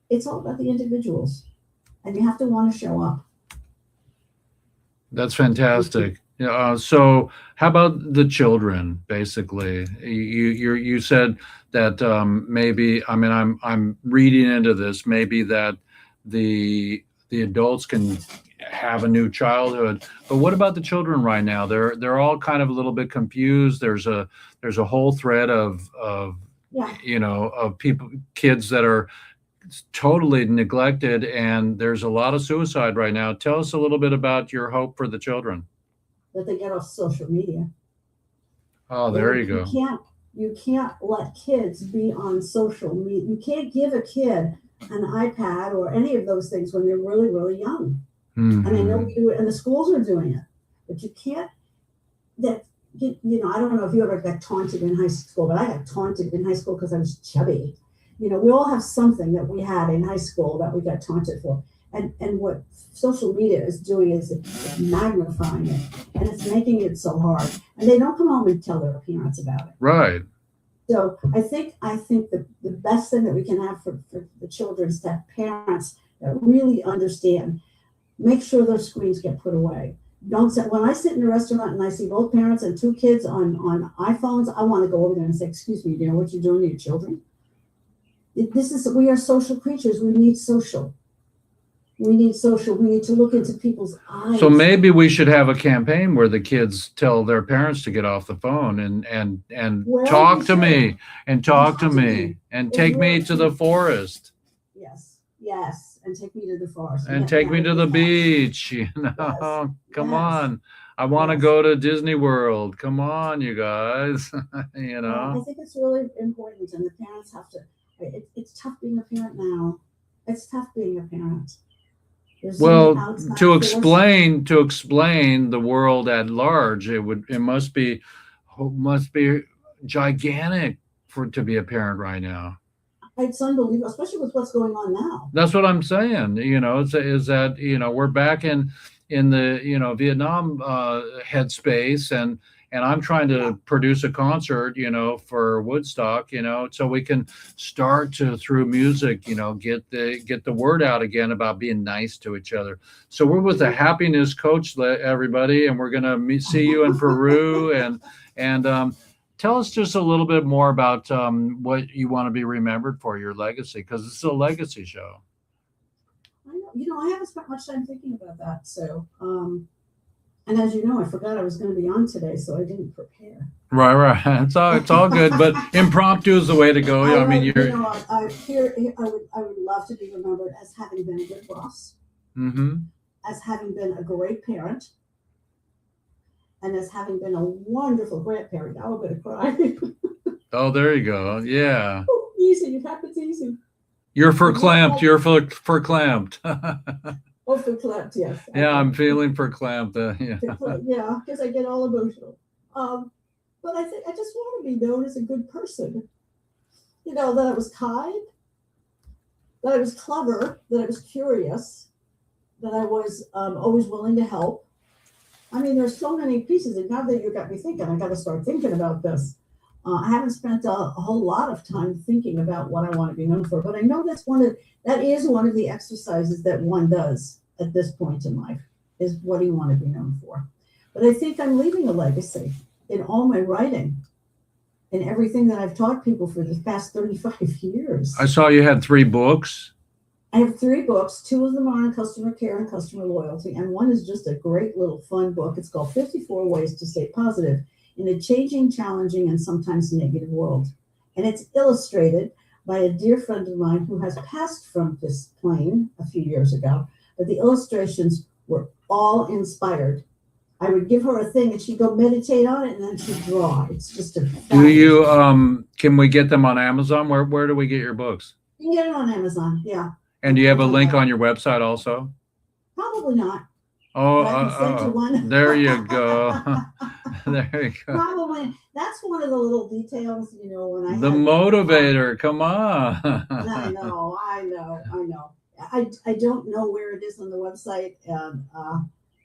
it's all about the individuals, and you have to want to show up. That's fantastic. So how about the children? Basically, you said that maybe, I mean, I'm reading into this, maybe that the adults can have a new childhood, but what about the children right now? They're all kind of a little bit confused. There's a whole thread of kids that are totally neglected, and there's a lot of suicide right now. Tell us a little bit about your hope for the children. That they get off social media. Oh, there you go. You can't let kids be on social media. You can't give a kid an iPad or any of those things when they're really, really young. Mm-hmm. And I know we do it, and the schools are doing it, but you can't. I don't know if you ever got taunted in high school, but I got taunted in high school because I was chubby. We all have something that we had in high school that we got taunted for. And what social media is doing is it's magnifying it, and it's making it so hard. And they don't come home and tell their parents about it. Right. So I think the best thing that we can have for the children is to have parents that really understand. Make sure those screens get put away. Don't say, when I sit in a restaurant and I see both parents and two kids on iPhones, I want to go over there and say, "Excuse me, do you know what you're doing to your children?" We are social creatures. We need social. We need to look into people's eyes. So maybe we should have a campaign where the kids tell their parents to get off the phone and talk to me and take me to the forest. Yes, and take me to the forest. And take me to the beach. Yes. Come on. I want to go to Disney World. Come on, you guys. I think it's really important, and the parents have to. It's tough being a parent now. It's tough being a parent. Well, to explain the world at large, it must be gigantic to be a parent right now. It's unbelievable, especially with what's going on now. That's what I'm saying. Is that we're back in the Vietnam headspace, and I'm trying to produce a concert, for Woodstock, so we can start to, through music, get the word out again about being nice to each other. So we're with a happiness coach, everybody, and we're gonna see you in Peru, and tell us just a little bit more about what you want to be remembered for, your legacy, because it's a legacy show. I know, I haven't spent much time thinking about that, so. And as you know, I forgot I was going to be on today, so I didn't prepare. Right. It's all good, but impromptu is the way to go. I mean, you're. I would love to be remembered as having been a good boss, Mm-hmm. as having been a great parent, and as having been a wonderful grandparent. Now I'm going to cry. Oh, there you go. Yeah. Easy. It happens easy. You're verklempt. You're verklempt. Oh, for clapped, yes. Yeah, I'm feeling verklempt. Yeah. Yeah, because I get all emotional. But I think I just want to be known as a good person. You know, that I was kind, that I was clever, that I was curious, that I was always willing to help. I mean, there's so many pieces, and now that you got me thinking, I got to start thinking about this. I haven't spent a whole lot of time thinking about what I want to be known for, but I know that is one of the exercises that one does at this point in life, is what do you want to be known for? But I think I'm leaving a legacy in all my writing, in everything that I've taught people for the past 35 years. I saw you had 3 books. I have 3 books. 2 of them are on customer care and customer loyalty, and one is just a great little fun book. It's called 54 Ways to Stay Positive in a Changing, Challenging, and Sometimes Negative World. And it's illustrated by a dear friend of mine who has passed from this plane a few years ago, but the illustrations were all inspired. I would give her a thing and she'd go meditate on it and then she'd draw. It's just a Do you can we get them on Amazon? Where do we get your books? You can get it on Amazon, yeah. And do you have a link on your website also? Probably not. Oh, there you go. There you go. Probably. That's one of the little details, you know, when I the motivator, come on. I know. I don't know where it is on the website.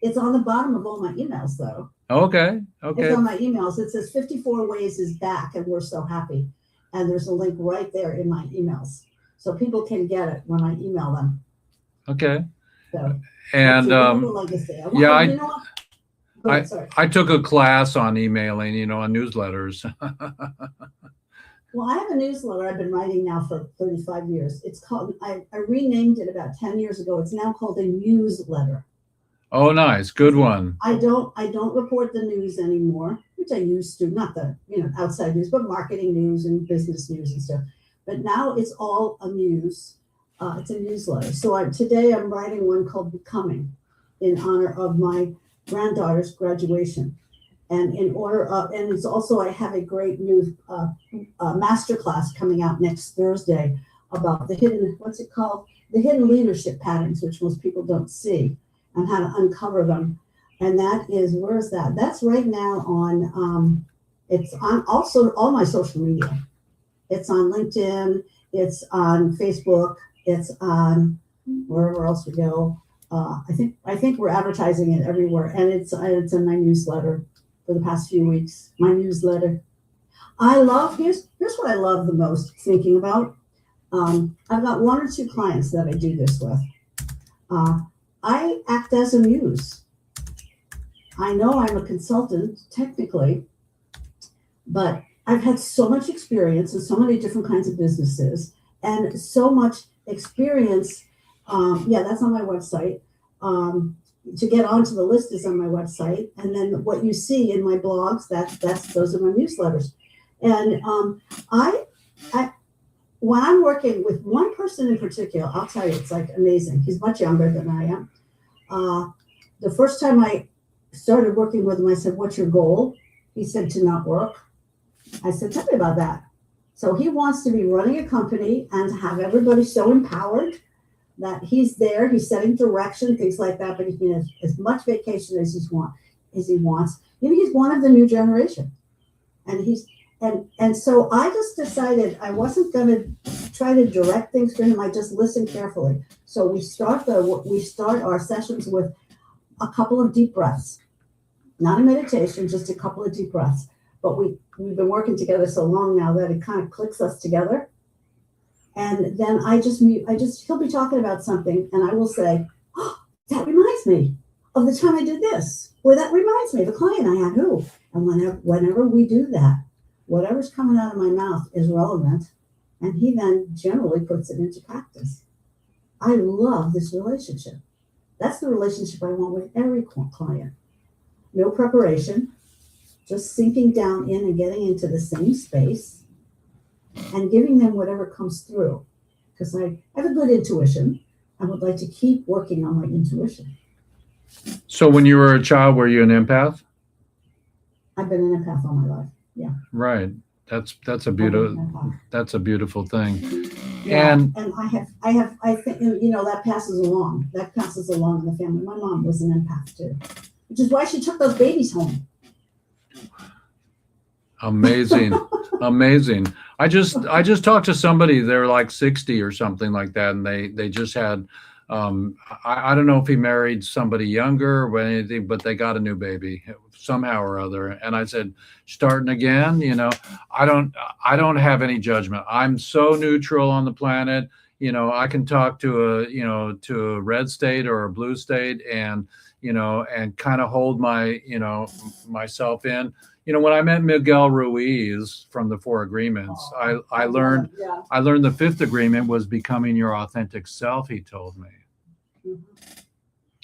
It's on the bottom of all my emails, though. Okay. It's on my emails. It says 54 Ways is back, and we're so happy. And there's a link right there in my emails. So people can get it when I email them. Okay. So, and yeah, I took a class on emailing, on newsletters. Well, I have a newsletter I've been writing now for 35 years. It's called, I renamed it about 10 years ago. It's now called a newsletter. Oh, nice. Good one. I don't report the news anymore, which I used to, not the, outside news, but marketing news and business news and stuff. But now it's all a news. It's a newsletter. So today I'm writing one called Becoming in honor of my granddaughter's graduation. And and it's also, I have a great new masterclass coming out next Thursday about the hidden leadership patterns, which most people don't see, and how to uncover them. And that is, where is that? That's right now on, it's on also all my social media. It's on LinkedIn, it's on Facebook, it's on wherever else we go. I think we're advertising it everywhere, and it's in my newsletter for the past few weeks. My newsletter. Here's what I love the most thinking about. I've got 1 or 2 clients that I do this with. I act as a muse. I know I'm a consultant technically, but I've had so much experience in so many different kinds of businesses, and so much experience. That's on my website. To get onto the list is on my website, and then what you see in my blogs, those are my newsletters. And when I'm working with one person in particular, I'll tell you, it's like amazing. He's much younger than I am. The first time I started working with him, I said, "What's your goal?" He said, "To not work." I said, "Tell me about that." So he wants to be running a company and to have everybody so empowered that he's there, he's setting direction, things like that, but he can have as much vacation as he wants. He's one of the new generation. And so I just decided I wasn't going to try to direct things to him. I just listened carefully. So we start our sessions with a couple of deep breaths, not a meditation, just a couple of deep breaths. But we've been working together so long now that it kind of clicks us together. And then he'll be talking about something, and I will say, "Oh, that reminds me of the time I did this," or "That reminds me of a client I had who." And whenever we do that, whatever's coming out of my mouth is relevant, and he then generally puts it into practice. I love this relationship. That's the relationship I want with every client. no preparation, just sinking down in and getting into the same space and giving them whatever comes through. Because I have a good intuition. I would like to keep working on my intuition. So when you were a child, were you an empath? I've been an empath all my life. Yeah. Right. That's a I've been beautiful an empath. that's a beautiful thing. Yeah, And and I think, you know, that passes along in the family. My mom was an empath too, which is why she took those babies home. amazing, amazing. I just talked to somebody, they're like 60 or something like that, and they just had I don't know if he married somebody younger or anything, but they got a new baby somehow or other. And I said, starting again, you know, I don't have any judgment. I'm so neutral on the planet. You know, I can talk to a red state or a blue state, and and kind of hold my myself in. You know, when I met Miguel Ruiz from the Four Agreements, I learned Yeah. I learned the fifth agreement was becoming your authentic self, he told me. Mhm.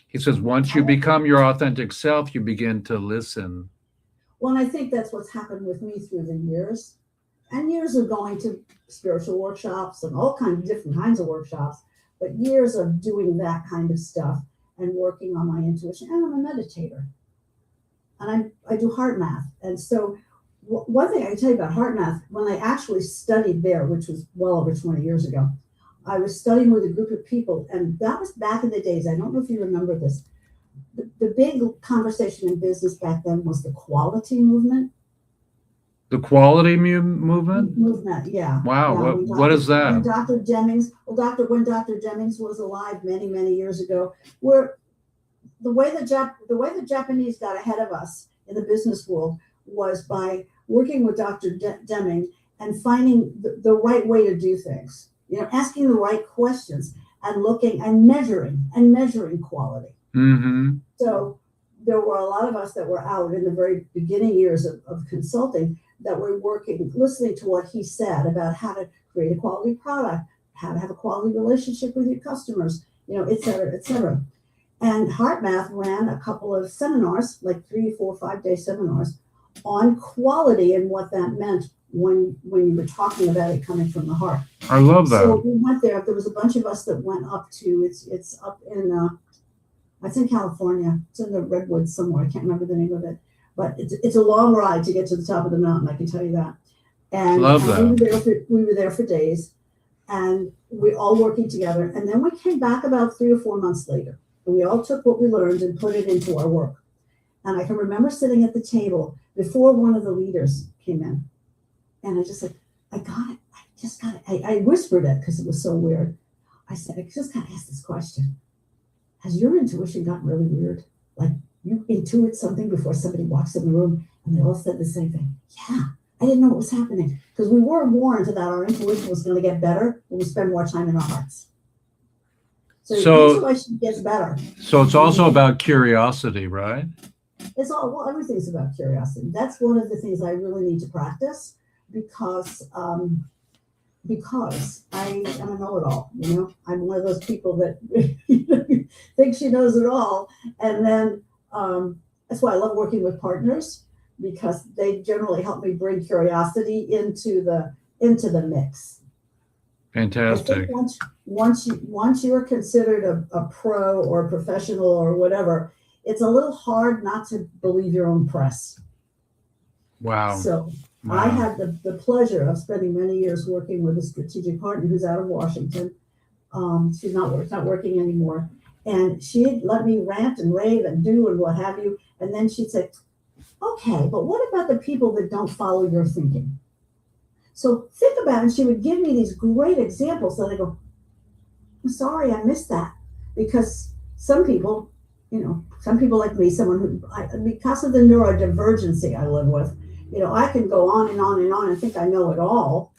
He says, once you become your authentic self, you begin to listen. Well, and I think that's what's happened with me through the years, and years of going to spiritual workshops and all kinds of different kinds of workshops, but years of doing that kind of stuff and working on my intuition. And I'm a meditator, and I do heart math. And so one thing I can tell you about heart math, when I actually studied there, which was well over 20 years ago, I was studying with a group of people, and that was back in the days. I don't know if you remember this. The big conversation in business back then was the quality movement. The quality movement? Movement, yeah. Wow, Yeah, what is that? When Dr. Demings, when Dr. Demings was alive many years ago, where the way the Japanese got ahead of us in the business world was by working with Dr. Deming and finding the right way to do things. You know, asking the right questions and looking and measuring quality. Mm-hmm. So there were a lot of us that were out in the very beginning years of consulting that were listening to what he said about how to create a quality product, how to have a quality relationship with your customers, et cetera, et cetera. And Heart Math ran a couple of seminars, like 3, 4, 5-day seminars on quality and what that meant when you were talking about it coming from the heart. I love that. So we went there. There was a bunch of us that went up to, it's up in, it's in California. It's in the Redwoods somewhere. I can't remember the name of it. But it's a long ride to get to the top of the mountain, I can tell you that. And love that. We were there for days, and we all working together. And then we came back about 3 or 4 months later, and we all took what we learned and put it into our work. And I can remember sitting at the table before one of the leaders came in, and I just said, I got it. I just got it. I whispered it because it was so weird. I said, I just got to ask this question. Has your intuition gotten really weird? Like you intuit something before somebody walks in the room and they all said the same thing. Yeah, I didn't know what was happening because we were warned that our intuition was going to get better when we spend more time in our hearts. So intuition gets better. So it's also about curiosity, right? Everything's about curiosity. That's one of the things I really need to practice because I am a know-it-all, I'm one of those people that thinks she knows it all. And then that's why I love working with partners, because they generally help me bring curiosity into the mix. Fantastic. Once you're considered a pro or a professional or whatever, it's a little hard not to believe your own press. Wow. So wow. I had the pleasure of spending many years working with a strategic partner who's out of Washington. She's not working anymore. And she'd let me rant and rave and do and what have you. And then she'd say, okay, but what about the people that don't follow your thinking? So think about it. And she would give me these great examples that I go, I'm sorry, I missed that. Because some people like me, because of the neurodivergency I live with, I can go on and on and on and think I know it all,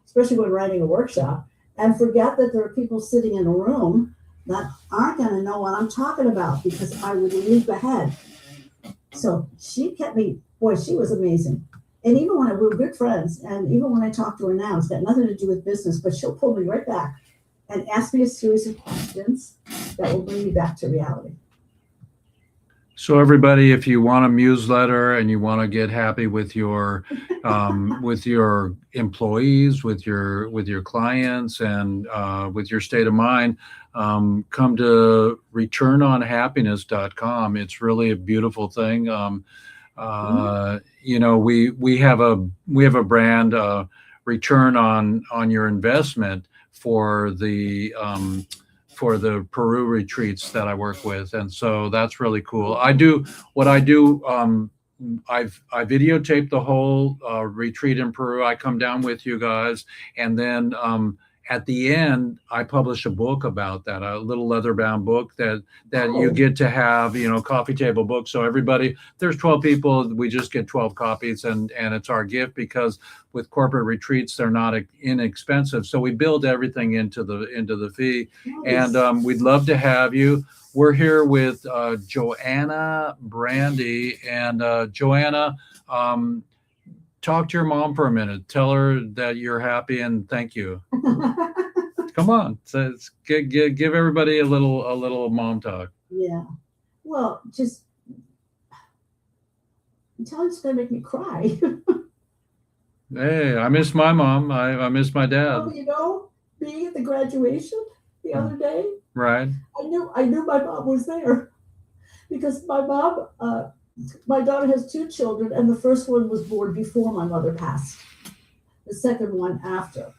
especially when writing a workshop, and forget that there are people sitting in a room that aren't going to know what I'm talking about because I would leap ahead. So she kept me, boy, she was amazing. And even when we were good friends, and even when I talk to her now, it's got nothing to do with business, but she'll pull me right back and ask me a series of questions that will bring me back to reality. So everybody, if you want a newsletter and you want to get happy with your employees, with your clients, and with your state of mind, come to returnonhappiness.com. It's really a beautiful thing. We have a brand, return on your investment for the Peru retreats that I work with, and so that's really cool. I do. I videotape the whole retreat in Peru. I come down with you guys, and then at the end, I publish a book about that, a little leather-bound book that you get to have, coffee table book. So everybody, there's 12 people, we just get 12 copies, and it's our gift, because with corporate retreats, they're not inexpensive. So we build everything into the fee, Nice. and we'd love to have you. We're here with Joanna, Brandi, and Joanna. Talk to your mom for a minute. Tell her that you're happy and thank you. Come on, give everybody a little mom talk. Yeah. Well, just tell her it's gonna make me cry. Hey, I miss my mom. I miss my dad. Being at the graduation the other day, Right. I knew my mom was there, because my mom, my daughter has 2 children, and the first one was born before my mother passed, the second one after.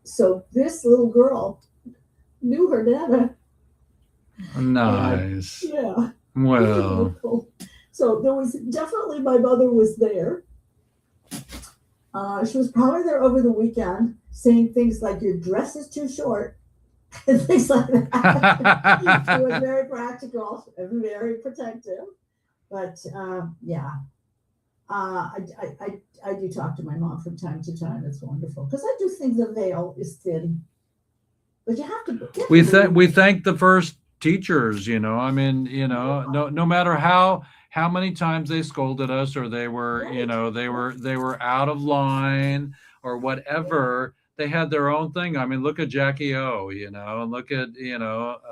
So this little girl knew her dad. Nice. Yeah. Well. So there was definitely, my mother was there. She was probably there over the weekend, saying things like, "Your dress is too short," and things like that. She was very practical and very protective. But yeah, I do talk to my mom from time to time. It's wonderful, because I do think the veil is thin, but you have to. We thank the first teachers. I mean, no matter how many times they scolded us, or they were, Right. they were out of line or whatever. They had their own thing. I mean, look at Jackie O, and look at,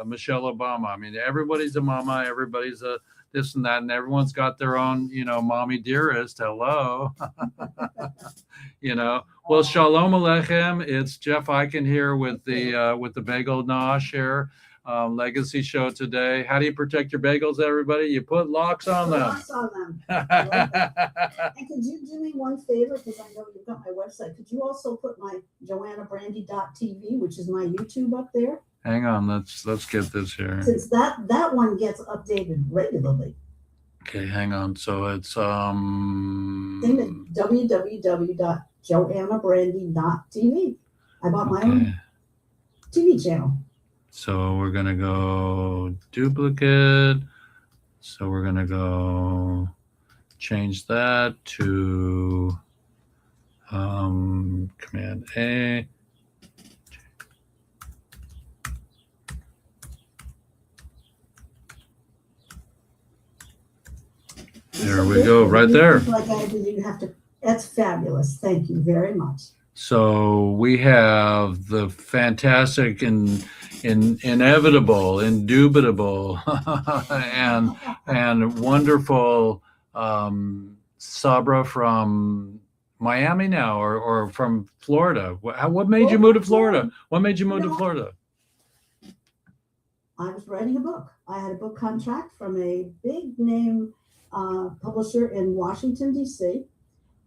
Michelle Obama. I mean, everybody's a mama, everybody's a this and that, and everyone's got their own, mommy dearest. Hello. Well, shalom aleichem. It's Jeff Eichen here with the Bagel Nosh here. Legacy show today. How do you protect your bagels, everybody? You put locks on them. Locks on them. And could you do me one favor, because I know you've got my website? Could you also put my JoannaBrandi.tv, which is my YouTube, up there? Hang on, let's get this here. Since that one gets updated regularly. Okay, hang on. So it's Same at www.joannabrandi.tv. I bought my own TV channel. So we're gonna go duplicate. So we're gonna go change that to Command A. There we go, right there. Like you have to. That's fabulous. Thank you very much. So we have the fantastic and inevitable, indubitable, and wonderful Sabra from Miami now, or from Florida. What made you move to Florida? What made you move to Florida? I was writing a book. I had a book contract from a big name publisher in Washington, D.C.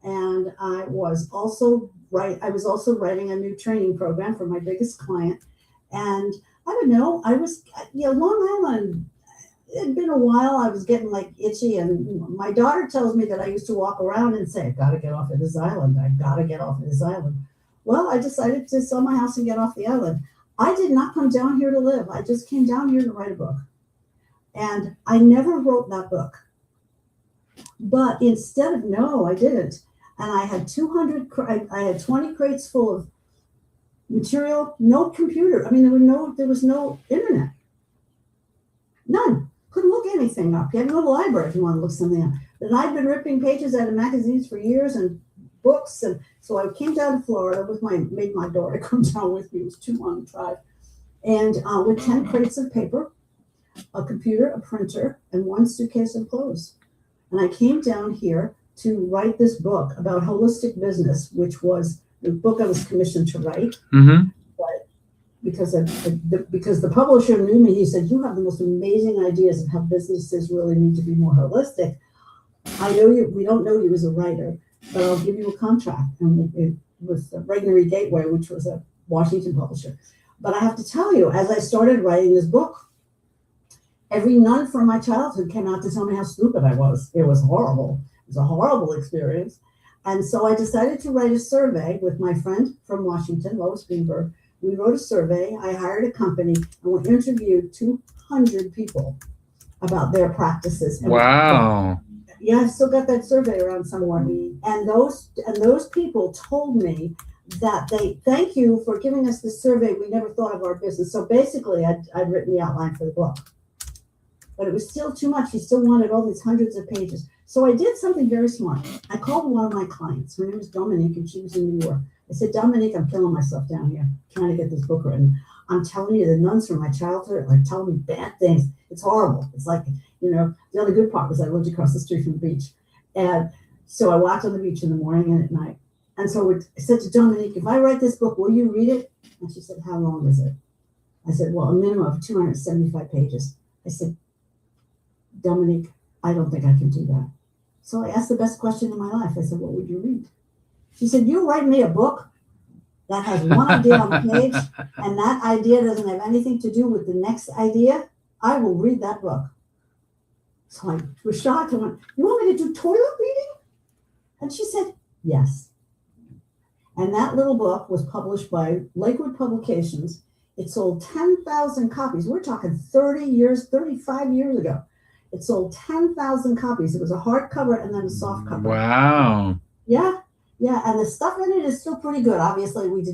And I was also writing a new training program for my biggest client. And I don't know, Long Island, it had been a while. I was getting like itchy. And my daughter tells me that I used to walk around and say, "I've got to get off of this island. I've got to get off of this island." Well, I decided to sell my house and get off the island. I did not come down here to live. I just came down here to write a book. And I never wrote that book. But instead of, no, I didn't. And I had 20 crates full of material, no computer. I mean, there was no internet. None. Couldn't look anything up. You had to go to the library if you want to look something up. And I'd been ripping pages out of magazines for years and books. And so I came down to Florida made my daughter come down with me. It was too long to drive. And with 10 crates of paper, a computer, a printer, and one suitcase of clothes. And I came down here to write this book about holistic business, which was the book I was commissioned to write. Mm-hmm. But because the publisher knew me, he said, "You have the most amazing ideas of how businesses really need to be more holistic. I know you. We don't know you as a writer, but I'll give you a contract." And it was the Regnery Gateway, which was a Washington publisher. But I have to tell you, as I started writing this book, every nun from my childhood came out to tell me how stupid I was. It was horrible. It was a horrible experience. And so I decided to write a survey with my friend from Washington, Lois Greenberg. We wrote a survey. I hired a company, and we interviewed 200 people about their practices. Wow. Yeah, I still got that survey around somewhere. And those people told me that they thank you for giving us this survey. We never thought of our business. So basically, I'd written the outline for the book, but it was still too much. He still wanted all these hundreds of pages. So I did something very smart. I called one of my clients. Her name was Dominique, and she was in New York. I said, "Dominique, I'm killing myself down here trying to get this book written. I'm telling you, the nuns from my childhood are telling me bad things. It's horrible. It's like, the only good part was I lived across the street from the beach. And so I walked on the beach in the morning and at night. And so I said to Dominique, "If I write this book, will you read it?" And she said, "How long is it?" I said, "Well, a minimum of 275 pages. I said, "Dominique, I don't think I can do that." So I asked the best question in my life. I said, "What would you read?" She said, "You write me a book that has one idea on the page, and that idea doesn't have anything to do with the next idea. I will read that book." So I was shocked. I went, "You want me to do toilet reading?" And she said, "Yes." And that little book was published by Lakewood Publications. It sold 10,000 copies. We're talking 35 years ago. It sold 10,000 copies. It was a hardcover and then a soft cover. Wow. Yeah. And the stuff in it is still pretty good. Obviously, we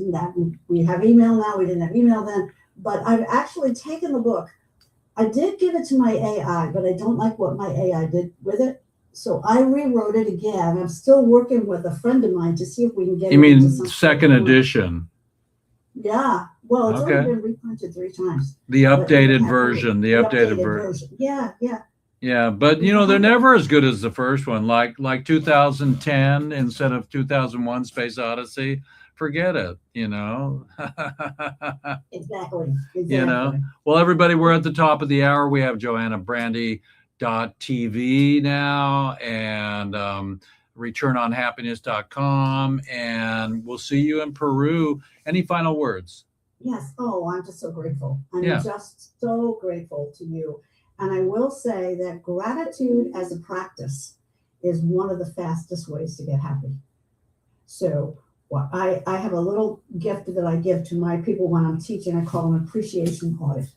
have email now. We didn't have email then. But I've actually taken the book. I did give it to my AI, but I don't like what my AI did with it. So I rewrote it again. I'm still working with a friend of mine to see if we can get it. You mean into some second edition? Yeah. Well, it's Okay. already been reprinted 3 times. The updated But- version. The updated version. Yeah. Yeah, but they're never as good as the first one. Like 2010 instead of 2001 Space Odyssey. Forget it, Exactly. Well, everybody, we're at the top of the hour. We have Joanna Brandi.tv now and returnonhappiness.com, and we'll see you in Peru. Any final words? Yes. Oh, I'm just so grateful. I'm Yeah. just so grateful to you. And I will say that gratitude as a practice is one of the fastest ways to get happy. So I have a little gift that I give to my people when I'm teaching. I call them appreciation audit.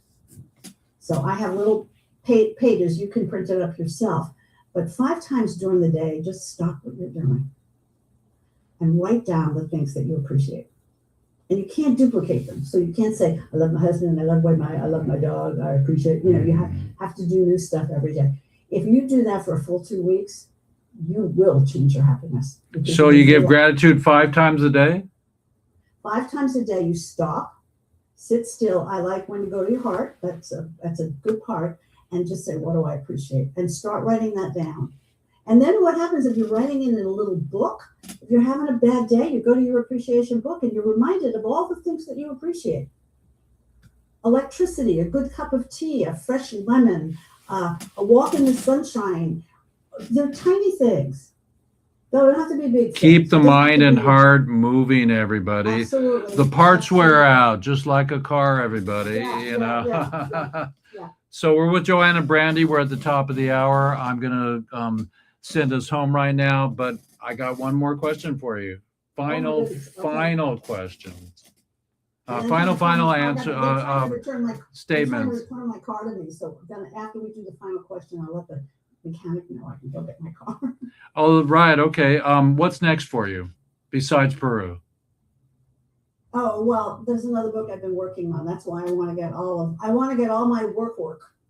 So I have little pages. You can print it up yourself. But 5 times during the day, just stop what you're doing and write down the things that you appreciate. And you can't duplicate them. So you can't say, "I love my husband, I love my dog, I appreciate," you have to do new stuff every day. If you do that for a full 2 weeks, you will change your happiness. So you give gratitude 5 times a day? 5 times a day, you stop, sit still. I like when you go to your heart. That's a good part. And just say, "What do I appreciate?" And start writing that down. And then what happens if you're writing it in a little book? If you're having a bad day, you go to your appreciation book and you're reminded of all the things that you appreciate. Electricity, a good cup of tea, a fresh lemon, a walk in the sunshine. They're tiny things. They don't have to be big things. Keep the It doesn't have mind to and be- heart moving, everybody. Absolutely. The parts wear out, just like a car, everybody, Yeah. So we're with Joanna Brandi. We're at the top of the hour. I'm going to send us home right now, but I got one more question for you. Final question. Final answer. Statements. Return my car to me. So then after we do the final question, I'll let the mechanic know I can go get my car. Oh, right. Okay. What's next for you besides Peru? Oh, well, there's another book I've been working on. That's why I want to get all my work,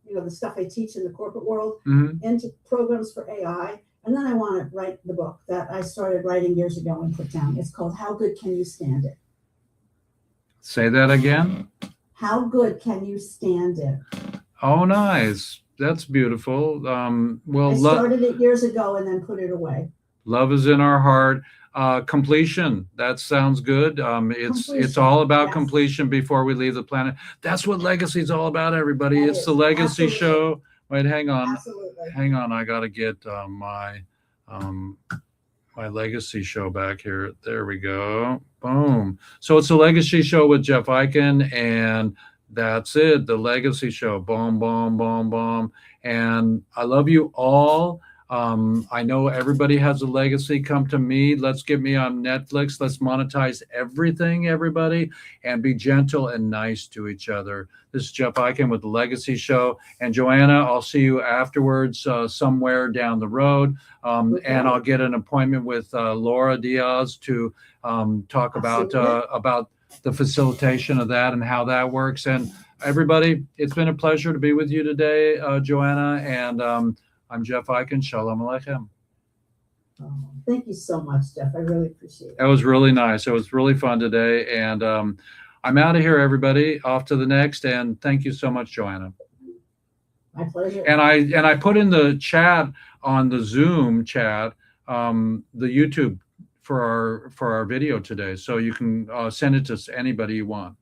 the stuff I teach in the corporate world into programs for AI. And then I want to write the book that I started writing years ago and put down. It's called How Good Can You Stand It? Say that again. How good can you stand it? Oh, nice. That's beautiful. Well, I started it years ago and then put it away. love is in our heart. Completion. That sounds good. It's Completion. all about Yes. completion before we leave the planet. That's what legacy is all about, everybody. That It's is. the legacy Absolutely. show. Wait, hang on. Absolutely. Hang on. I got to get my legacy show back here. There we go. Boom. So it's a legacy show with Jeff Eichen, and that's it. The legacy show. Boom, boom, boom, boom. And I love you all. I know everybody has a legacy. Come to me. Let's get me on Netflix. Let's monetize everything, everybody, and be gentle and nice to each other. This is Jeff Eichen with the Legacy Show. And Joanna, I'll see you afterwards somewhere down the road. And I'll get an appointment with Laura Diaz to talk about the facilitation of that and how that works. And everybody, it's been a pleasure to be with you today, Joanna. And I'm Jeff Eichen. Shalom Aleichem. Oh, thank you so much, Jeff. I really appreciate it. That was really nice. It was really fun today. And I'm out of here, everybody. Off to the next. And thank you so much, Joanna. My pleasure. And I put in the chat on the Zoom chat the YouTube for our video today, so you can send it to anybody you want.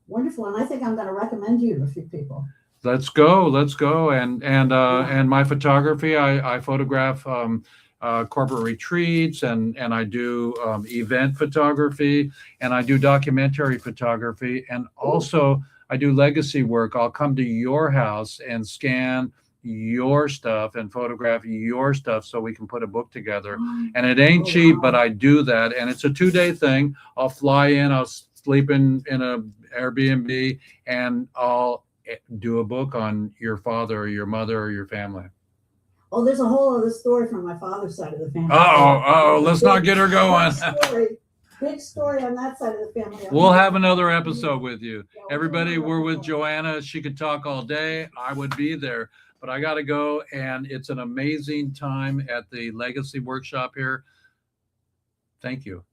Wonderful, and I think I'm going to recommend you to a few people. Let's go. And my photography, I photograph corporate retreats, and I do event photography, and I do documentary photography, and also I do legacy work. I'll come to your house and scan your stuff and photograph your stuff so we can put a book together. And it ain't cheap, but I do that. And it's a 2-day thing. I'll fly in, I'll sleep in a Airbnb, and I'll do a book on your father or your mother or your family. Oh, there's a whole other story from my father's side of the family. Let's not get her going. Big story on that side of the family. We'll have another episode with you. Everybody, we're with Joanna. She could talk all day. I would be there, but I got to go. And it's an amazing time at the Legacy Workshop here. Thank you.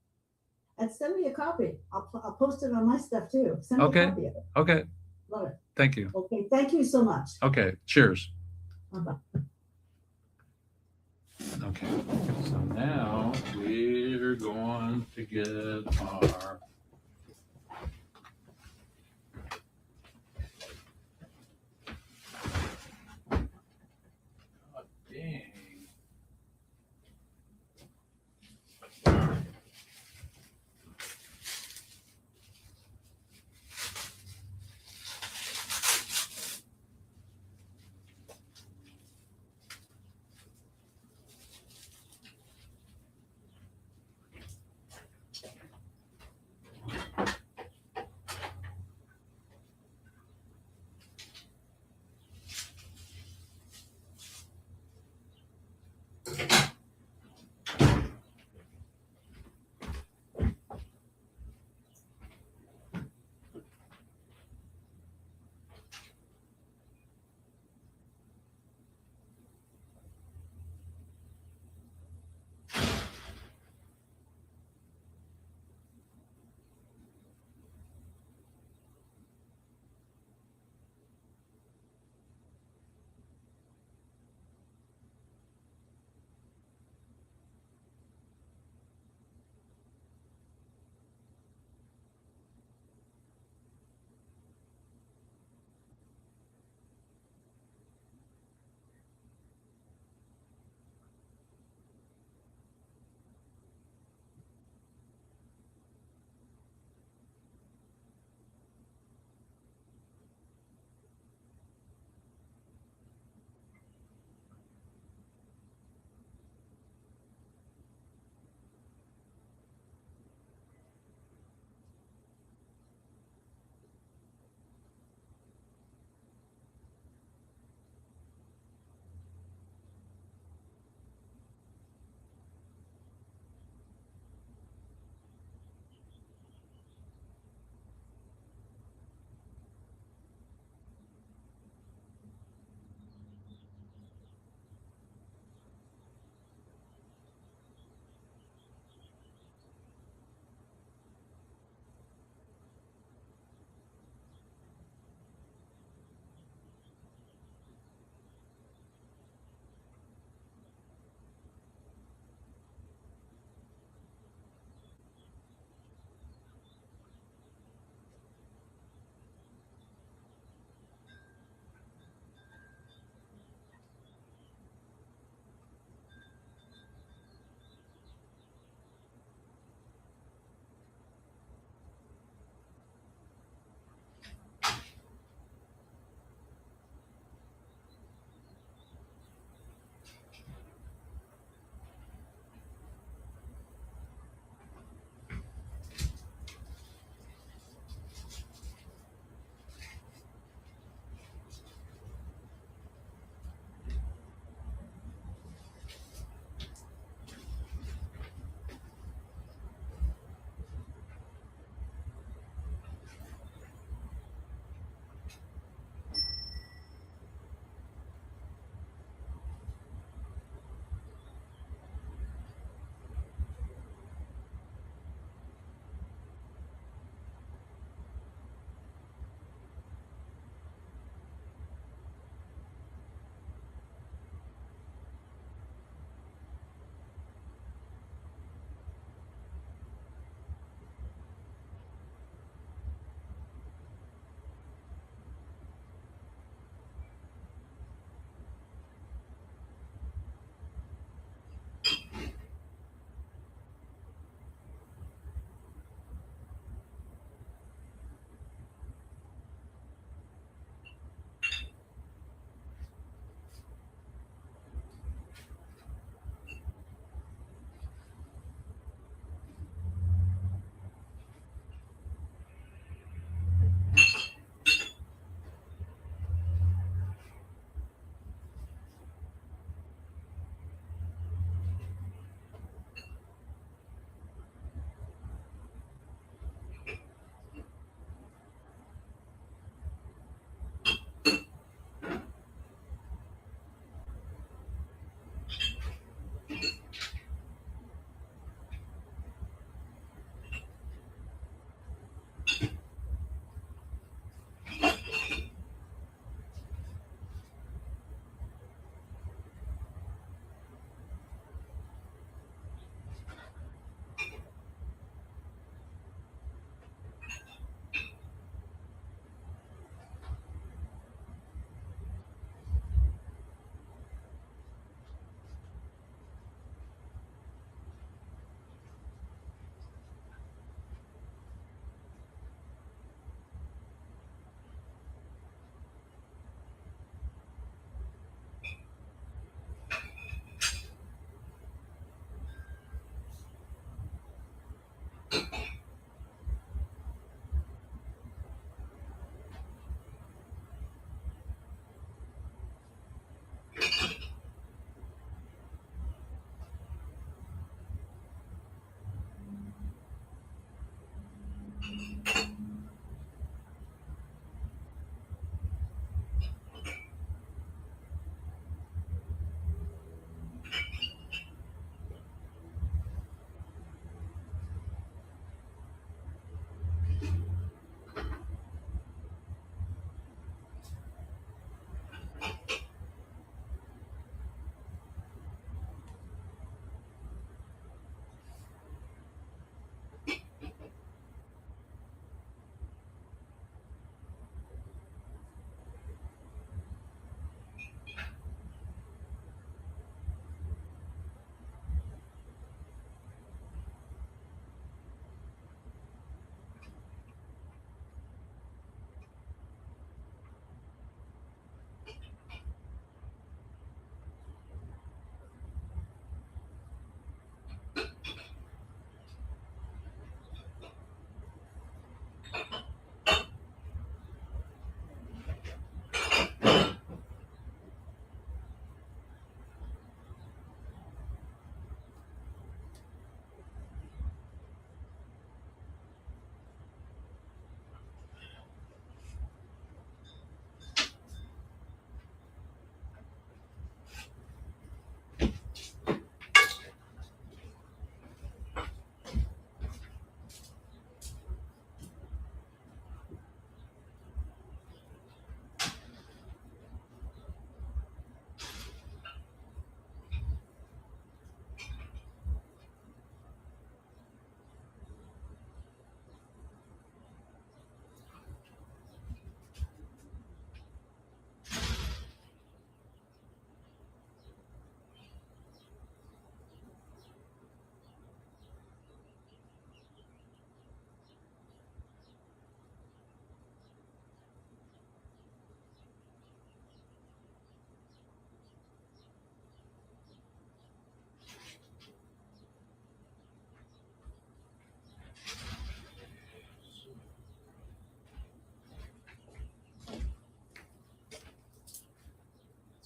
And send me a copy. I'll post it on my stuff too. Send me a copy of it. Okay. Love it. Thank you. Okay. Thank you so much. Okay. Cheers. Bye-bye. Okay, so now we're going to get our God dang.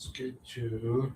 Let's get to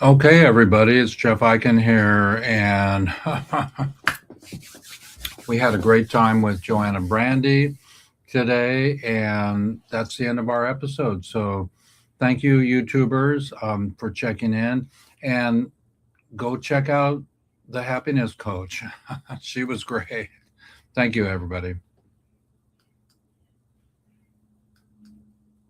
Okay, everybody, it's Jeff Eichen here, and we had a great time with Joanna Brandi today, and that's the end of our episode. So thank you, YouTubers, for checking in, and go check out the Happiness Coach. She was great. Thank you, everybody.